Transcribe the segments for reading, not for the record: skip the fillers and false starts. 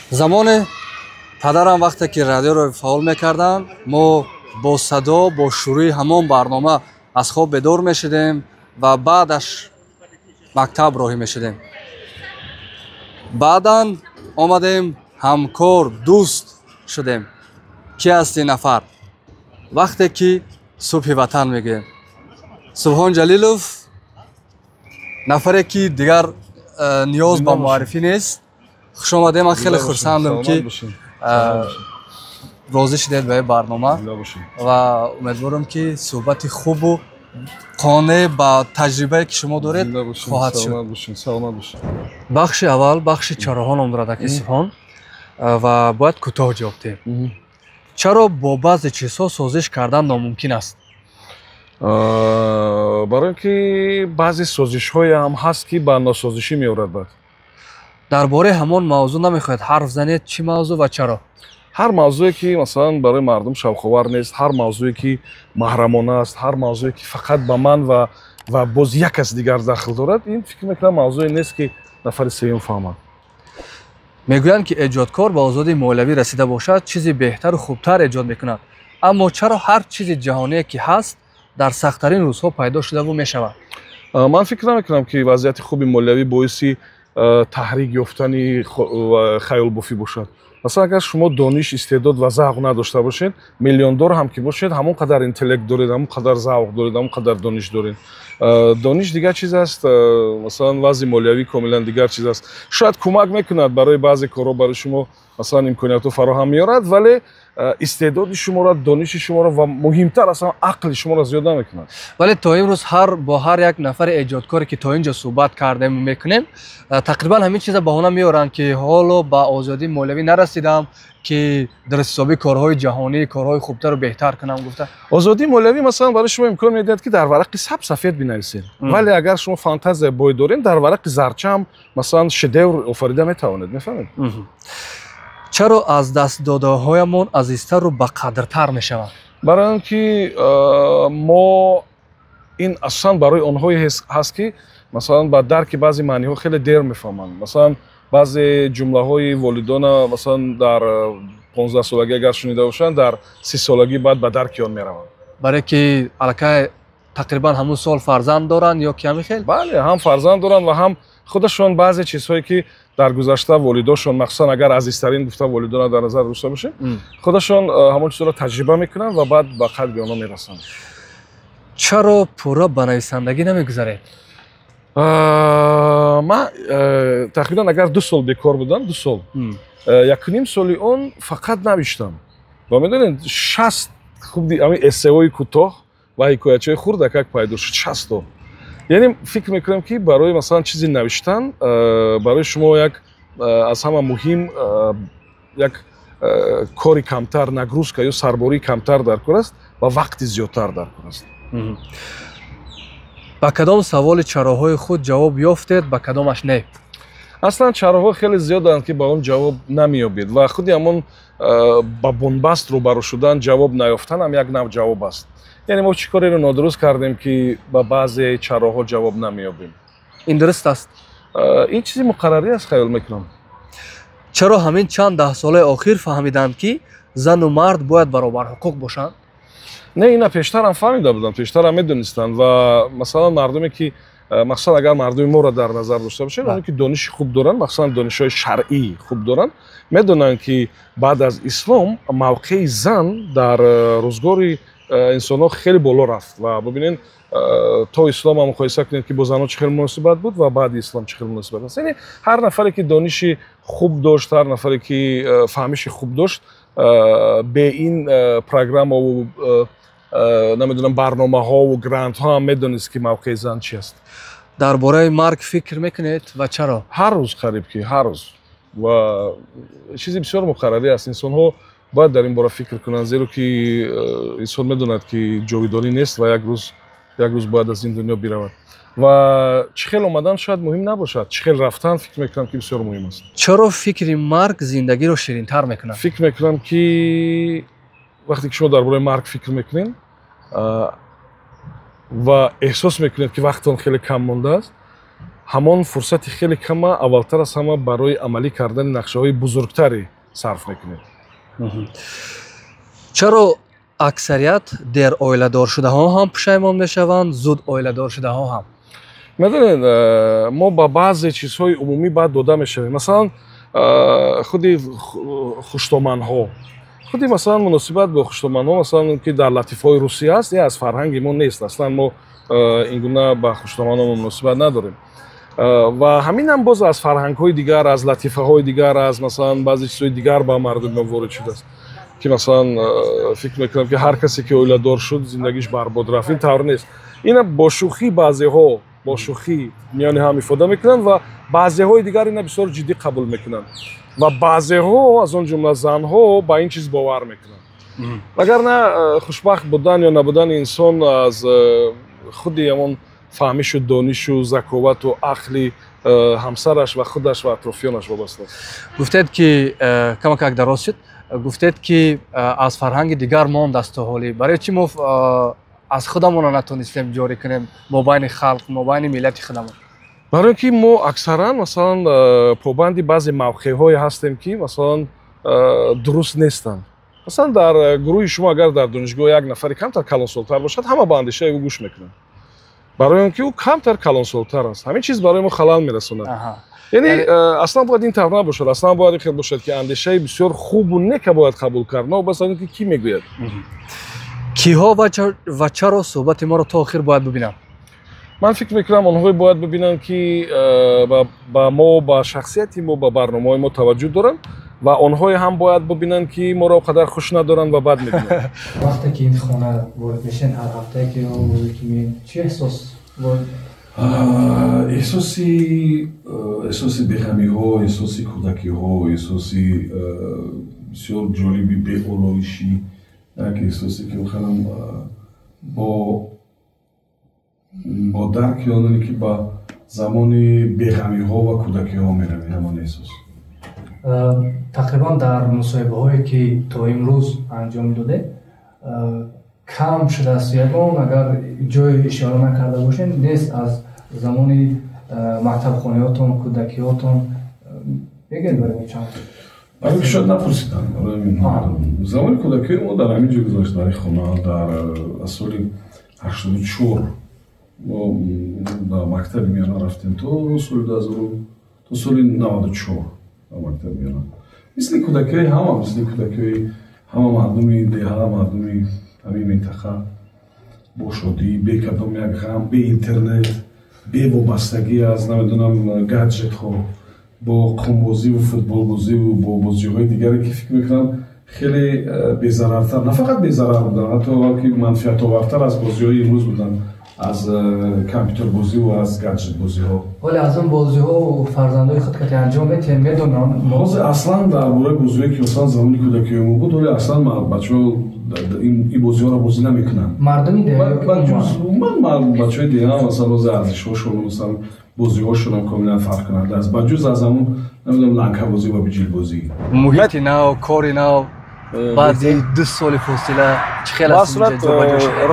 زمان پدرم وقتی که رادیو رو فعال میکردم ما با صدا با شروع همون برنامه از خواب بیدار میشدیم و بعدش مکتب راهی میشدیم. بعداً آمدیم همکار دوست شدیم که هستی نفر وقتی که صبح وطن میگیم سبحان جلیلوف نفری که دیگر نیاز به معرفی نیست. خوش آمدید. من خیلی خرسندم که راضی شدید به برنامه و امیدوارم که صحبت خوب و قانع به تجربه که شما دارید خواهد شد. بخش اول بخش چراها نام دارد که سبحان و باید کوتاه جواب دهیم. چرا با بعضی چیزها سازش کردن ناممکن است؟ برای اینکه بعضی سازش های هم هست که به ناسازشی می‌آورد. بعد درباره همان موضوع نمیخواید حرف زنید؟ چی موضوع و چرا؟ هر موضوعی که مثلا برای مردم شوخ‌آور نیست، هر موضوعی که محرمانه است، هر موضوعی که فقط به من و باز یک کس دیگر دخل دارد، این فکر میکنم موضوعی نیست که نفر سوم فهمد. میگویند که ایجادکار به آزادی مولوی رسیده باشد چیزی بهتر و خوبتر ایجاد میکند، اما چرا هر چیز جهانی که هست در سخت‌ترین روزها پیدا شده و میشود؟ من فکر نمیکنم که وضعیت خوبی مولوی باعثی تحریک یافتن خیال بافی باشد. مثلا اگر شما دانش، استعداد و ذوق نداشته باشید، میلیوندار هم که باشید، همون قدر اینتלקت دارید، همون قدر ذوق دارید، همون قدر دانش دارید. دانش دیگر چیز است، مثلا وضع مولوی کاملا دیگر چیز است. شاید کمک میکند برای بعضی کارها برای شما، مثلا امکانات فراهم میارد، ولی استعداد شما را، دانش شما را و مهمتر اصلا عقل شما را زیاد نمیکند. ولی تا امروز با هر یک نفر ایجادکاری که تا اینجا صحبت کردیم میکنیم تقریبا همین چیزا بهانه میارن که حالا به آزادی مولوی نرسیدم که در حسابی کارهای جهانی کارهای خوبتر و بهتر کنم. گفته آزادی مولوی مثلا برای شما امکان میدهد که در ورق سفید بنویسید، ولی اگر شما فانتزی بوی دارین در ورق زرچه هم مثلا شедور آفریده میتوانید. میفهمید؟ چرا از دست داده هایمون عزیزتر و بقدرتر میشوند؟ برای اینکه ما این اصلا برای آنهایی هست که مثلا با درک بعضی معنی ها خیلی دیر میفهمند. مثلا بعضی جمله های والدان مثلا در 15 سالگی اگر شنیده باشند، در 30 سالگی بعد به درک آن میروند. برای که الکه تقریبا همون سال فرزند دارن یا کمی خیلی؟ بله، هم فرزند دارن و هم خودشون بعضی چیزهایی که در گذشته والداشون، مخصوصا اگر عزیزترین گفته والدان در نظر داشته باشیم، خودشون همون چیزا رو تجربه میکنن و بعد به قلب اونا میرسن. چرا پورا به نویسندگی نمیگذارید؟ من تقریبا اگر 2 سال بیکار بودم، 2 سال، 1.5 سالی اون فقط نوشتم و میدونید 60 خوب همین اسئوی کوتاه و حکایت‌های خردک پیدا شد، 60 تا. یعنی فکر میکنم که برای مثلا چیزی نوشتن برای شما یک از همه مهم یک کاری کمتر، نگروزکا یا سرباری کمتر در کار است و وقتی زیادتر در کار است. با کدام سوال چراهای خود جواب یافتید، با کدامش نه؟ اصلا چراها خیلی زیادند که با اون جواب نمیابید و خودی همون با بنبست روبرو شدن، جواب نیافتن هم یک نوع جواب است. یعنی ما چی کاری رو نادرست کردیم که با بعضی چراها جواب نمیابیم؟ این درست است؟ این چیزی مقرری است خیال میکنم. چرا همین چند 10 ساله اخیر فهمیدند که زن و مرد باید برابر حقوق باشند؟ نه، اینا پیشتر هم فهمیده بودن، پیشتر هم میدونستن و مثلا مردمی که مثلا اگر مردم ما را در نظر داشته باشین، اونایی که دانش خوب دارن، مثلا دانش‌های شرعی خوب دارن، میدونن که بعد از اسلام موقع زن در روزگار انسان‌ها خیلی بالا رفت و ببینین تا اسلام هم مقایسه کنید که با زنان چه خیلی مناسبت بود و بعد اسلام چه خیلی مناسبت است. یعنی هر نفری که دانش خوب داشت، هر نفری که فهمش خوب داشت، به این پروگرام و نمیدونم برنامه ها و گرانت ها هم میدونست که موقع زن چی است. درباره مرگ فکر میکنید و چرا؟ هر روز قریب که هر روز و چیزی بسیار مقرری است. انسان ها باید در این باره فکر کنند، زیرا که انسان میدوند که جاودانی نیست و یک روز باید از این دنیا برود و چه خیلی اومدن شاید مهم نباشد، چه خیلی رفتن فکر میکنم که بسیار مهم است. چرا فکر مرگ زندگی رو شیرین تر میکنه؟ فکر میکنم که وقتی که شما درباره مرگ فکر میکنین و احساس میکنید که وقتتون خیلی کم مونده است، ҳамон фурсати хеле кама аввалтар аз ҳама барои амалӣ кардани нақшаҳои бузургтаре сарф мекунем. чаро аксарият дер оиладор шудаҳо ҳам пушаймон мешаванд, зуд оиладор шудаҳо ҳам? медонед, мо ба баъзе чизҳои умумӣ баъд дода мешавем. Масалан, худи хуштоманҳо, худи масалан муносибат бо хуштоманҳо, масалан ки дар латифаҳои русия аст, аз фарҳанги мо нест. Аслан мо ин гуна ба хуштоманҳо муносибат надорем. ва ҳаминам боз аз фарҳангҳои дигар, аз латифаҳои дигар, аз масалан баъзе чизҳои дигар ба мардуми ворид шудааст, ки масалан фикр мекунам ки ҳар касе ки оиладор шуд зиндагиш барбод рафт. Ин тавр нест. ина бо шӯхӣ баъзеҳо бо шӯхӣ миёни ҳам ифода мекунанд ва баъзеҳои дигар ина бисёр ҷиддӣ қабул мекунанд ва баъзеҳо аз он ҷумла занҳо ба ин чиз бовар мекунанд. вагарна хушбахт будан ё набудани инсон аз худи ҳамон фаҳмишу донишу заковату ақли ҳамсараш ва худаш ва атрофиёнаш вобаста аст. гуфтед ки камакак дароз шуд, гуфтед ки аз фарҳанги дигар мондааст то ҳолӣ. барои чӣ мо аз худамонро натонистем ҷорӣ кунем мобайни халқ, мобайни миллати худамон? барое ки мо аксаран масалан побанди баъзе мавқеъҳое ҳастем ки масалан дуруст нестанд. масалан дар гурӯҳи шумо агар дар донишгоҳ як нафари камтар калонсолтар бошад, ҳама ба андешаи ӯ гӯш мекунанд, барои он ки ӯ камтар калонсолтар аст. ҳамин чиз барои мо халал мерасонад. яъне аслан бояд ин тавр набошад. аслан бояд ин хел бошад ки андешаи бисёр хубу нека бояд қабул кард, навобаста аз он ки кӣ мегӯяд. киҳо ва чаро суҳбати моро то охир бояд бибинанд? ман фикр мекунам онҳое бояд бибинанд ки ба мо, ба шахсияти мо, ба барномаҳои мо таваҷҷӯҳ доранд ва онҳое ҳам бояд бибинанд ки моро қадар хуш надоранд ва бад мебинанд. вақте ки ин хона ворид мешен, ҳар ҳафтае ки рӯзе ки меем, чӣ эҳсос ворид? эҳсоси беғамиҳо, эҳсоси кӯдакиҳо, эҳсоси бисёр ҷолиби беолоишӣ, як эҳсосе ки охирам бо дарки оне ки ба замони беғамиҳо ва кӯдакиҳо меравем. ҳамон эҳсос тақрибан дар мусоҳибаҳое ки то имрӯз анҷом доде кам шудааст. ягон агар ҷое ишора накарда бошед, нест аз замони мактабхонаҳоятон, кӯдакиҳотон бегӯед барои чанд? барои ки шояд напурсидам. замони кӯдакиҳои мо дар ҳамин ҷо гузашт, дар ин хона. дар соли 84 мо ба мактаби миёна рафтем то соли 2000 то соли 94 ба мактаби миёна. мисли кӯдакиҳои ҳама, мисли кӯдакиҳои ҳама мардуми деҳа, мардуми ҳамин минтақа, бо шодӣ, бе кадом як ғам, бе интернет, бе вобастагӣ аз намедонам гаджетҳо, бо қумбозиву футболбозиву бо бозиҳои дигаре ки фикр мекунам хеле безарартар, на фақат безарар буданд, ҳатто балки манфиатовартар аз бозиҳои имрӯз буданд, аз компютербозиву аз гаджетбозиҳо. вале аз он бозиҳо фарзандои худ кати анҷом метиҳем, медонам. ҳозир аслан дар бораи бозиҳое ки масалан замони кӯдакиҳои мо буд, вале аслан бачаҳо ин бозиҳоро бозӣ намекунанд. мардуми ман бачаҳои деҳа масалан ҳозир арзишҳошон масалан бозиҳошонам комилан фарқкунанда аст, ба ҷуз аз ҳамон намедонам ланкабозӣ ва биҷилбозӣ. муҳити нав, кори нав баъди 2 соли фосила чӣ хел аст?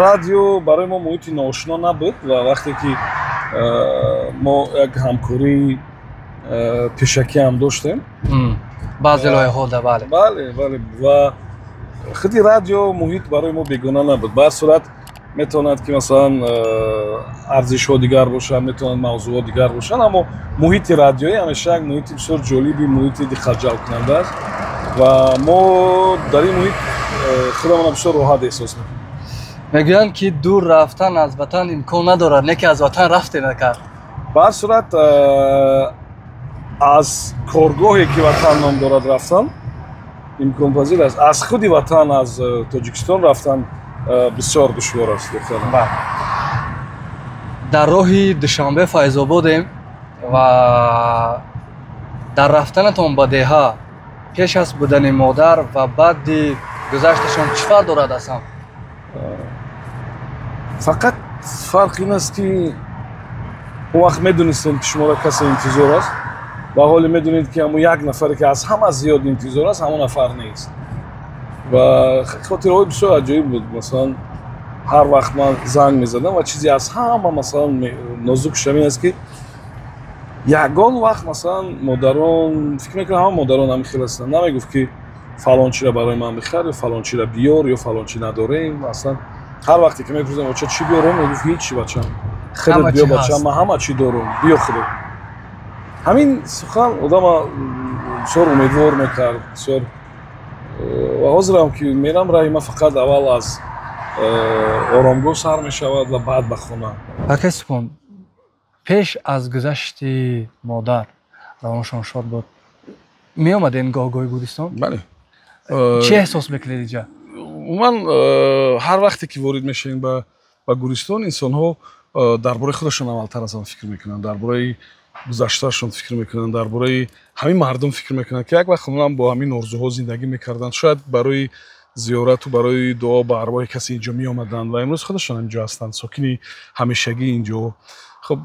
радио барои мо муҳити ноошно набуд ва вақте ки мо як ҳамкории пешакӣ ҳам доштем баъзе лоиҳаҳода. бале ва худи радио муҳит барои мо бегона набуд. ба ҳар сурат метавонад ки масалан арзишҳо дигар бошанд, метавонад мавзӯъҳо дигар бошанд, аммо муҳити радиоӣ ҳамеша як муҳити бисёр ҷолиби, муҳити диққатҷалбкунанда аст ва мо дар ин муҳит худамонро бисёр роҳат эҳсос мекунем. мегӯянд ки дур рафтан аз ватан имкон надорад, не ки аз ватан рафте накард. ба ҳар сурат аз коргоҳе ки ватан ном дорад рафтан имконпазир аст. аз худи ватан, аз тоҷикистон рафтан бисёр душвор аст. дар роҳи душанбе файзободем ва дар рафтанатон ба деҳа пеш аз будани модар ва баъди гузашташон чӣ фарқ дорад ҳастам? фақат фарқ ин аст ки он вақт медонистем ки шуморо касе интизор аст ва ҳоле медонед ки ҳамон як нафаре ки аз ҳама зиёд интизор аст ҳамон нафар нест. ва хотираҳои бисёр аҷоиб буд. масалан ҳар вақт ман занг мезадам ва чизе аз ҳама масалан нозукш ҳамин аст ки ягон вақт масалан модарон фикр мекунам ҳама модарон ҳам хел ҳастанд намегуфт ки фалончиро барои ман бихар ё фалончиро биёр ё фалончи надорем масалан ҳар вақте ки мепурсидам бача чӣ биёрам мегуфт ҳичи бачам худат биё бача ман ҳама чӣ дорам биё худат ҳамин сухан одама бисёр умедвор мекард бисёр ва ҳозирам ки мерам раҳима фақат аввал аз оромгоҳ сар мешавад ва баъд ба хона акасикун пеш аз гузашти модар равоншон шод буд меомаден гоҳ-гоҳи гӯристон бале чӣ эҳсос мекунед инҷа умуман ҳар вақте ки ворид мешавем ба гӯристон инсонҳо дар бораи худашон аввалтар аз он фикр мекунанд дар бораи гузаштаашон фикр мекунанд дар бораи ҳамин мардум фикр мекунанд ки як вақт онам бо ҳамин орзуҳо зиндагӣ мекарданд шояд барои зиёрату барои дуо ба арвоҳи касе инҷо меомаданд ва имрӯз худашон инҷо ҳастанд сокини ҳамешагии инҷо хуб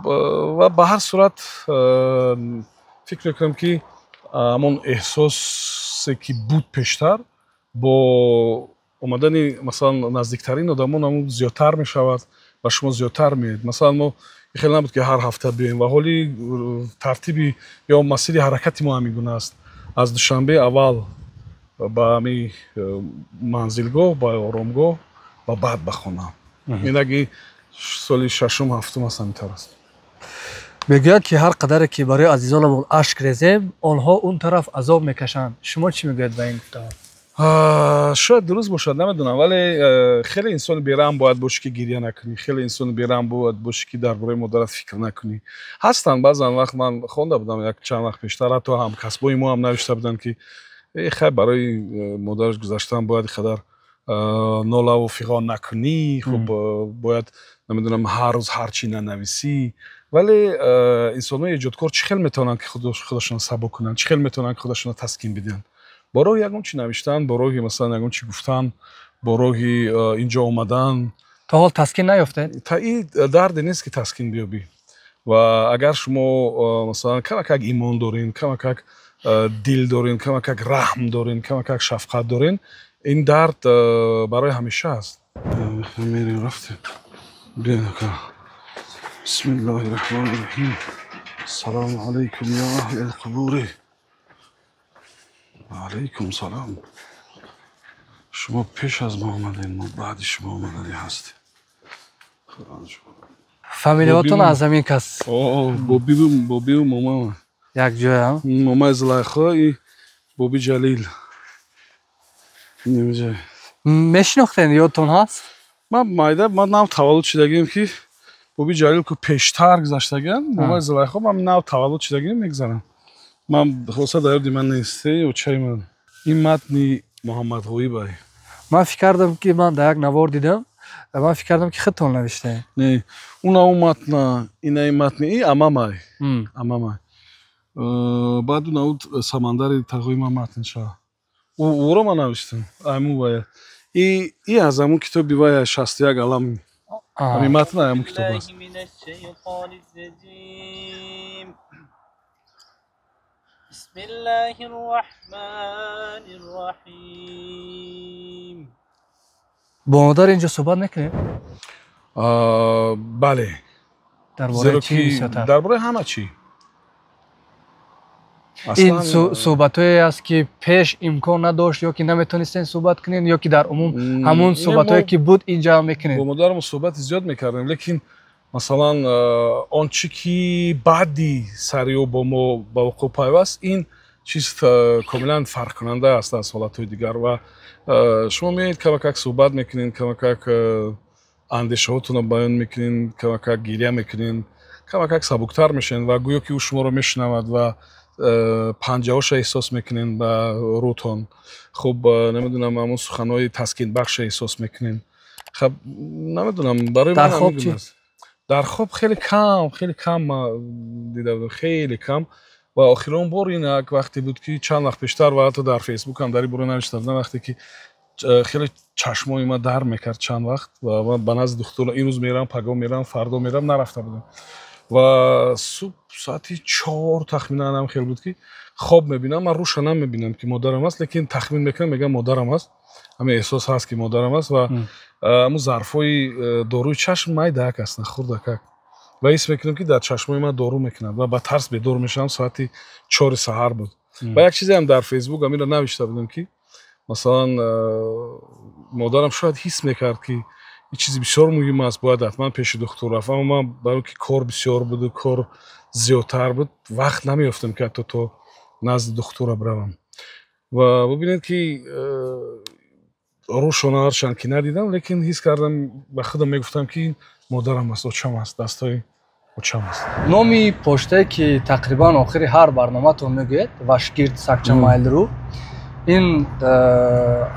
ва ба ҳар сурат фикр мекунам ки ҳамон эҳсосе ки буд пештар бо омадани масалан наздиктарин одамон ҳамон зиёдтар мешавад ба шумо зиёдтар меояд масалан мо хеле набуд ки ҳар ҳафта биёем ва ҳоли тартиби ё масири ҳаракати мо ҳамин гуна аст аз душанбе аввал ба ҳами манзилгоҳ ба оромгоҳ ва баъд ба хона инаки соли шашум ҳафтум аст ҳаминтар аст мегӯяд ки ҳар қадаре ки барои азизонамон ашк резем онҳо он тараф азоб мекашанд шумо чӣ мегӯед ба ин гуфтаҳо шояд дуруст бошад намедонам вале хеле инсони бераҳм бояд бошӣ ки гирья накунӣ хеле инсони бераҳм бояд бошӣ ки дар бораи модарат фикр накунӣ ҳастанд баъзан вақт ман хонда будам як чанд вақт пештар ҳатто ҳамкасбои мо ҳам навишта буданд ки хай барои модараш гузаштан бояд иқадар нолаву фиғон накунӣ хуб бояд намедонам ҳар рӯз ҳарчӣ нанависӣ вале инсонҳои эҷодкор чӣ хел метавонанд ки худашонро сабук кунанд чӣ хел метавонанд ки худашонро таскин бидиҳанд бо роҳи ягон чӣ навиштан бо роҳи масалан ягон чӣ гуфтан бо роҳи инҷо омадан то ҳол таскин наёфтед таи дарде нест ки таскин биёбӣ ва агар шумо масалан камакак имон дорин камакак дил дорин камакак раҳм дорин камакак шафқат дорин ин дард барои ҳамеша аст мерем рафтем биён ака бисмиллоҳи раҳмони раҳим салому алайкум я аҳли алқубури алайкум салом шумо пеш аз мо омадем мо баъди шумо омадаи ҳастем фамилиятон аз ҳамин кас бобиву момама якҷоям момаи зулайхо и боби ҷалил инҷа мешинохтед ёдтон ҳаст ман майда ман нав таваллуд шидагием ки боби ҷалил ку пештар гузаштагиам момаи зулайхо ман нав таваллуд шидагием мегзарам ман хоса дар ёди ман несте очаи ман ин матни муҳаммадғоибай ман фикр кардам ки ман дар як навор дидам ман фикр кардам ки худтон навиштаед не уна у матна ина ин матни и амамай амамай баъд уна у самандари тағои ман матн шава уро ман навиштам аму вая и аз аму китоби вая 61 алам ҳамин матна аму китоб аст بسم الله الرحمن الرحيم با مادر اینجا صحبت میکنید؟ بله درباره چی بیشتر؟ درباره همه چی این صحبت‌هایی است که پیش امکان نداشت یا که نمیتونستین صحبت کنین یا که در عموم همون صحبت‌هایی که بود اینجا میکنید؟ با مادرم صحبت زیاد میکردیم لیکن مثلا آنچه که بعدی سریع با ما با وقوع پیوست این چیز کاملا فرق کننده است از حالت‌های دیگر و شما میایید کماکک صحبت میکنین کماکک اندیشه‌هاتون رو بیان میکنین کماکک گریه میکنین کماکک سبکتر میشین و گویا که او شما رو میشنود و پنجه‌هاش احساس میکنین با روتون خب نمیدونم همون سخن‌های تسکین بخش احساس میکنین خب نمیدونم برای من همین است در خواب خیلی کم دیده بودم خیلی کم و آخرین بار این یک وقتی بود که چند وقت پیشتر و حتی در فیسبوک هم در این باره نوشته بودم وقتی که خیلی چشمای ما در میکرد چند وقت و من به نزد دکتر این روز میرم پگاه میرم فردا میرم نرفته بودم و صبح ساعتی 4 تخمینا هم خیلی بود که خواب میبینم من روشن میبینم که مادرم است لیکن تخمین میکنم میگم مادرم است همین احساس هست که مادرم است و همون ظرفای داروی چشم مای دهک است خورد دهک ва ҳис мекунам ки дар чашмои ман дору мекунад ва ба тарс бедор мешавам. Соати 4 саҳар буд ва як чизе ҳам дар фейсбук амиро навишта будам ки масалан модарам шояд ҳис мекард ки ин чизи бисёр муҳим аст, бояд ҳатман пеши духтур рафт, аммо ман барои ки кор бисёр буду, кор зиёдтар буд, вақт намеёфтам ки ҳатто то назди духтура биравам. ва бубинед ки рӯшона ҳарчанд ки надидам, лекин ҳис кардам, ба худам мегуфтам ки ин модарам аст, очам аст, дастҳои очам аст. номи поштае ки тақрибан охири ҳар барноматон мегӯед, Вашгирд Сагчамайлрӯ, ин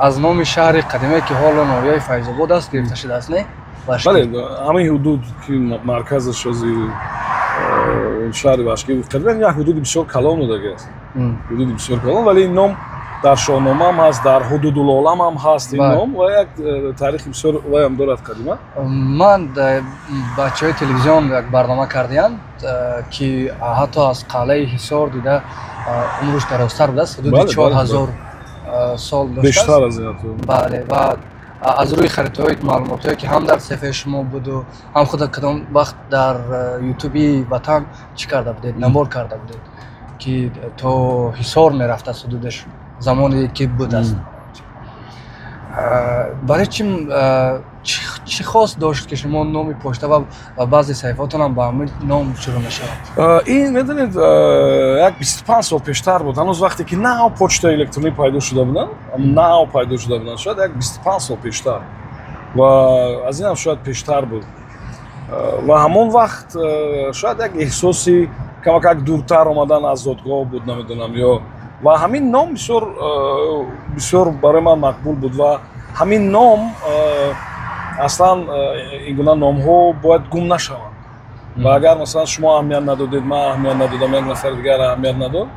аз номи шаҳри қадимае ки ҳоло ноҳияи Файзобод аст гирифта шудааст, не? бале, ҳамаи ҳудуд ки марказаш ози шаҳри Вашгирд қадиман як ҳудуди бисёр калон будагааст. ҳудуди бисёр калон, вале ин ном дар шоҳномаам ҳаст, дар ҳудудулолам ҳам ҳаст ин ном ва як таърихи бисёр вайам дорад қадима. ман бачаҳои телевизион як барнома кардиянд ки ҳатто аз қалъаи Ҳисор дида умрш дарозтар будааст, ҳудуди 4000 сол доштааст. бештар аз ин. бале, ва аз рӯи харитаҳои маълумотие ки ҳам дар саҳифаи шумо буду, ҳам худа кадом вақт дар ютуби ватан чӣ карда будед, намор карда будед ки то Ҳисор мерафтааст ҳудудаш замоне ки будааст. барои чӣ хос дошт ки шумо номи пошта ва баъзе саҳифаотонам ба ҳамин ном шурӯъ мешавад? ин медонед як 25 сол пештар буд, ҳанӯз вақте ки нав почтаи электронӣ пайдо шуда буданд, нав пайдо шуда буданд, шояд як 25 сол пештар ва аз инам шояд пештар буд. ва ҳамон вақт шояд як эҳсоси камакак дуртар омадан аз зодгоҳ буд, намедонам, ё ва ҳамин ном бисёр барои ман мақбул буд ва ҳамин ном аслан ин гуна номҳо бояд гум нашаванд. ва агар масалан шумо аҳамият надодед, ман аҳамият надодам, як нафар дигар аҳамият надод,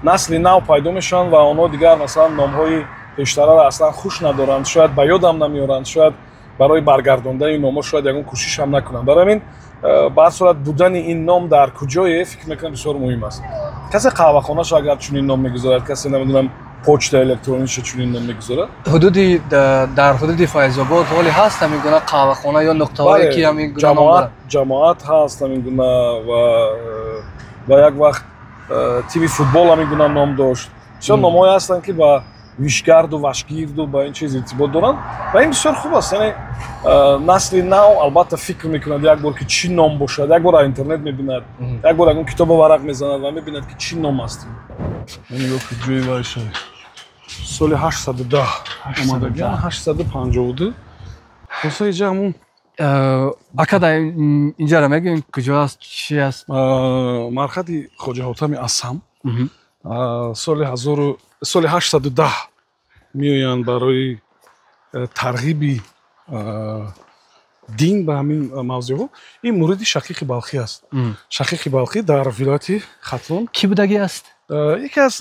насли нав пайдо мешаванд ва онҳо дигар масалан номҳои пештараро аслан хуш надоранд, шояд ба ёдам намеоранд, шояд барои баргардондаи номҳо шояд ягон кӯшишам накунанд. барои ҳамин ба ҳар сурат будани ин ном дар куҷое фикр мекунам бисёр муҳим аст. касе қаҳвахонаша агар чунин ном мегузорад, касе намедонам почта электрониша чунин ном мегузорад, дар ҳудуди Файзобод ҳоле ҳаст ҳамин гуна қаҳвахона ё нуқтаҳое ки ҳамин гуна ном доранд? ҷамоат ҳаст ҳамин гуна ва як вақт тими футбол ҳамин гуна ном дошт. бисёр номҳое ҳастанд ки ба Вишгарду, Вашгирду ба ин чиз иртибот доранд ва ин бисёр хуб аст. яъне насли нав албатта фикр мекунад як бор ки чӣ ном бошад, як бор дар интернет мебинад, як бор ягон китобо варақ мезанад ва мебинад ки чӣ ном аст. ҷои вайша соли 810 омадагиам, 852 хусои ҷамун акада инҷара мегӯем куҷо аст, чӣ аст? мархади хоҷа ҳотами Асам соли 810 меоянд барои тарғиби дин ба ҳамин мавзеъҳо. ин муриди Шақиқи Балхӣ аст. Шақиқи Балхӣ дар вилояти Хатлон кӣ будагӣ аст? яке аз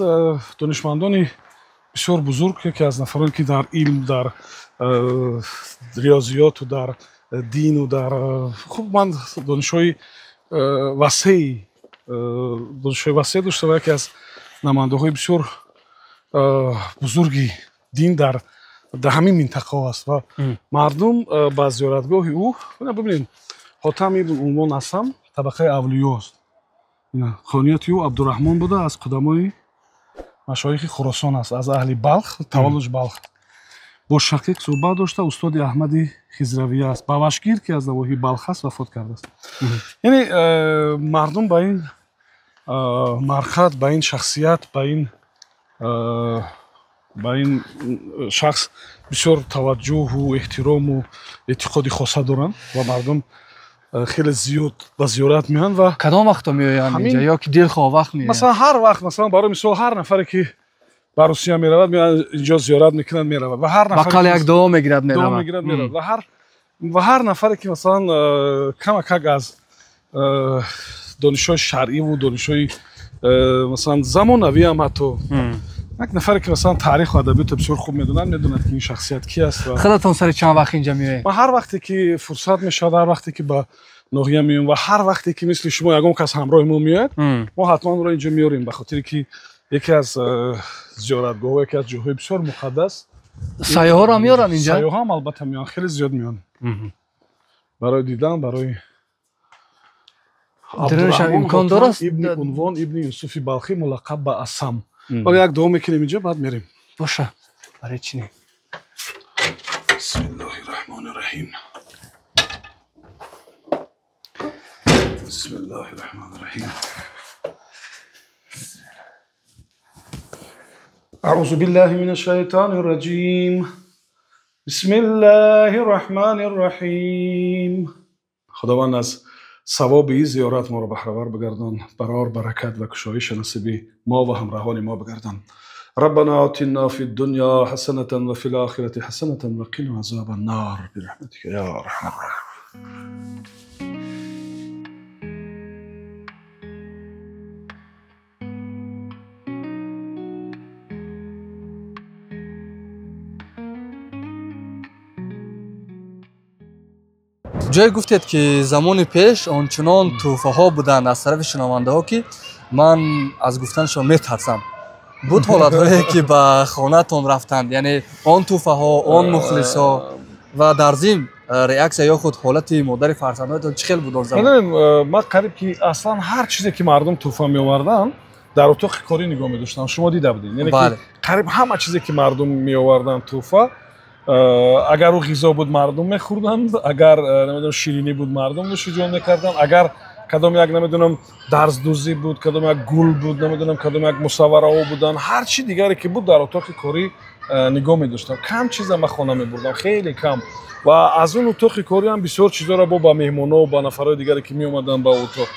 донишмандони бисёр бузург, яке аз нафароне ки дар илм, дар риёзиёту, дар дину, дар хуб ман донишҳои васеъ дошта ва яке аз намояндаҳои бисёр бузурги дин дар ҳамин минтақаҳо аст ва мардум ба зиёратгоҳи ӯ бибинед, ҳотам ибн Умон Асам табақаи авлиё аст. хонияти ӯ Абдураҳмон буда аз қудамои машоихи Хӯросон аст, аз аҳли Балх, таваллуш Балх. бо Шақиқ суҳбат дошта, устоди Аҳмади Хизравия аст. ба Вашгирд ки аз навоҳи Балх аст вафот кардааст. яъне мардум ба ин мархат, ба ин шахсият, ба ин шахс бисёр таваҷҷӯҳу эҳтирому эътиқоди хоса доранд ва мардум хеле зиёд ба зиёрат меоянд. ва кадом вақто меоянд инҷа ё ки дилхоҳ вақт меоянд? масалан ҳар вақт, масалан барои мисол ҳар нафаре ки ба Русия меравад меоянд инҷо зиёрат мекунад, меравад ва ҳар нафаре бақал як дуо мегирад, меравад ва ҳар нафаре ки масалан камакак аз донишҳои шаръиву донишҳои масалан замонавӣ ҳам ҳатто як нафаре ки масалан таъриху адабиётро бисёр хуб медонад, медонад ки ин шахсият ки аст. худатон сари чанд вақт инҷа меоед? ман ҳар вақте ки фурсат мешавад, ҳар вақте ки ба ноҳия меоям ва ҳар вақте ки мисли шумо ягон кас ҳамроҳи мо меояд, мо ҳатман ӯро инҷо меорем, ба хотире ки яке аз зиёратгоҳҳо, яке аз ҷойҳои бисёр муқаддас. сайёҳоро ҳам меоранд инҷа? сайёҳам албатта меоянд, хеле зиёд меоянд барои дидан, барои درنشان امکان دارست ابن عنوان ابن یوسف بلخی ملقب به اسم. و یک دوم میکنیم اینجا بعد میریم. باشه برای چی نه؟ بسم الله الرحمن الرحیم. بسم الله الرحمن الرحیم. اعوذ بالله من الشیطان الرجیم. بسم الله الرحمن الرحیم. خداوند از ثواب این زیارت ما را بهره‌ور بگردان، برار برکت و کشایش نصیب ما و همراهان ما بگردان. ربنا آتنا فی الدنیا حسنة و فی الآخرة حسنة و قنا عذاب النار برحمتک یا ارحم الراحمین. جای گفتید که زمان پیش آنچنان توفه ها بودند از طرف شنونده ها که من از گفتنشان میترسم. بود حالت هایی که به خانه تان رفتند، یعنی آن توفه ها، آن مخلص ها و در ضمن ریاکس یا خود حالت مادر فرزندانتان چه خیلی بود آن زمان؟ ما قریب که اصلا هر چیزی که مردم توفه می آوردن در اتاق کاری نگاه می داشتن. شما دیده بودین؟ یعنی که قریب همه چیزی که مردم می آوردن توفه، اگر او غذا بود مردم می‌خوردند، اگر نمیدونم شیرینی بود مردم نوش جان می‌کردند، اگر کدام یک نمیدونم درز دوزی بود، کدام یک گل بود، نمیدونم کدام یک مصوره بودن، هر چی دیگری که بود در اتاق کاری نگاه می‌داشتم. کم چیزا ما خانه می‌بردم، خیلی کم. و از اون اتاق کاری هم بسیار چیزا را با مهمونا و با نفرای دیگری که می اومدن با اتاق،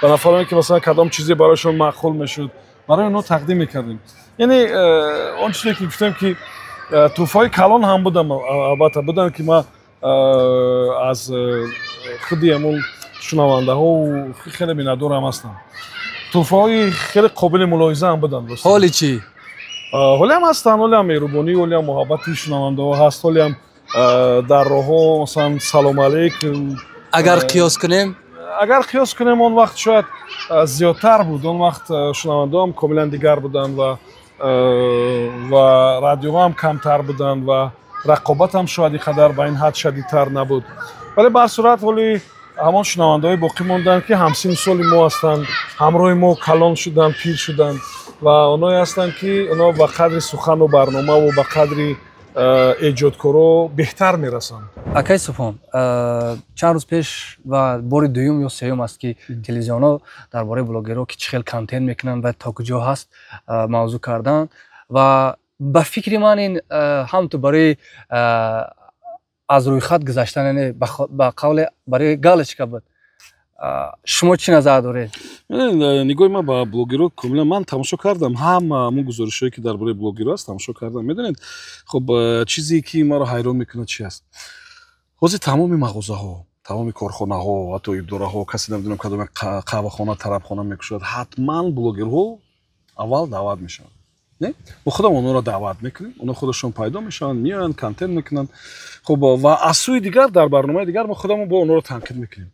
با نفرایی که مثلا کدام چیزی برایشون معقول میشد برای اونها تقدیم می‌کردیم. یعنی اون چیزی که گفتم که توفای کلان هم بودم، البته بودن که ما از خودی همون شنونده ها و خیلی بینادور هم هستم. توفای خیلی قابل ملاحظه هم بودن. حالی چی؟ حالی هم هستن، حالی هم مهربانی، حالی هم محبتی شنونده ها هست، حالی هم در راه ها مثلا سلام علیک. اگر قیاس کنیم اون وقت شاید زیادتر بود، اون وقت شنونده هم کاملا دیگر بودن و رادیو هم کمتر بودن و رقابت هم شاید اینقدر به این حد شدیدتر نبود. ولی به هر صورت ولی همان شنونده های باقی موندن که همسین سال ما هستند، همراه ما کلان شدن، پیر شدن و اونایی هستند که اونا به قدر سخن و برنامه و به قدر ایجادکارا بهتر میرسن. اکای سپان، چند روز پیش و بار دوم یا سوم است که تلویزیون‌ها درباره بلاگرها که چه خیلی کانتنت میکنن و تا کجا هست موضوع کردن و به فکر من این هم تو برای از روی خط گذاشتن، یعنی به قول برای گالش که بود. شما چی نظر دارید؟ نگاه ما با بلاگرها کاملا من تماشا کردم، همون گزارشایی که درباره بلاگرها است تماشا کردم. میدونید خب چیزی که ما رو حیران میکنه چی است؟ حاضر تمام مغازه ها، تمام کارخانه ها، حتی ابداره ها، کسی نمیدونم کدام قهوه خانه، طرب خانه میکشد، حتما بلاگرها اول دعوت میشن. نه ما خودم اونها رو دعوت میکنیم، اونها خودشون پیدا میشن، میان کانتنت میکنن. خب و از سوی دیگر در برنامه دیگر ما خودمون با اونها رو تنقید میکنیم.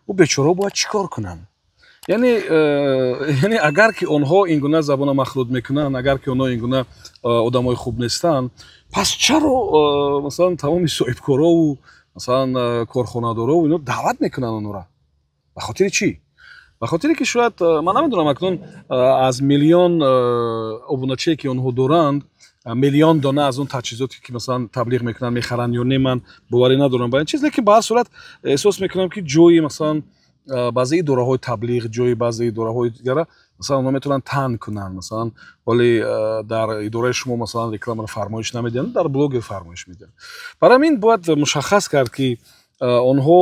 و بیچاره باید چیکار کنن؟ یعنی اگر که اونها این گونه زبان مخلوط میکنن، اگر که اونها این گونه آدمای خوب نیستن، پس چرا مثلا تمام صاحبکارا و مثلا کارخانه‌دارا و اینا دعوت میکنن اونها را؟ به خاطر چی؟ به خاطری که شاید من نمیدونم اکنون از میلیون ابوناچی که اونها دارند، میلیون دانه از اون تجهیزاتی که مثلا تبلیغ میکنن میخرن یا نه، من باوری ندارم با این چیز، لیکن به هر صورت احساس میکنم که جوی مثلا بعضی دوره‌های تبلیغ، جوی بعضی دوره‌های دیگه مثلا اونها میتونن تن کنن، مثلا ولی در اداره شما مثلا رکلام رو فرمایش نمیدن، در بلاگ فرمایش میدن. برای همین باید مشخص کرد که آنها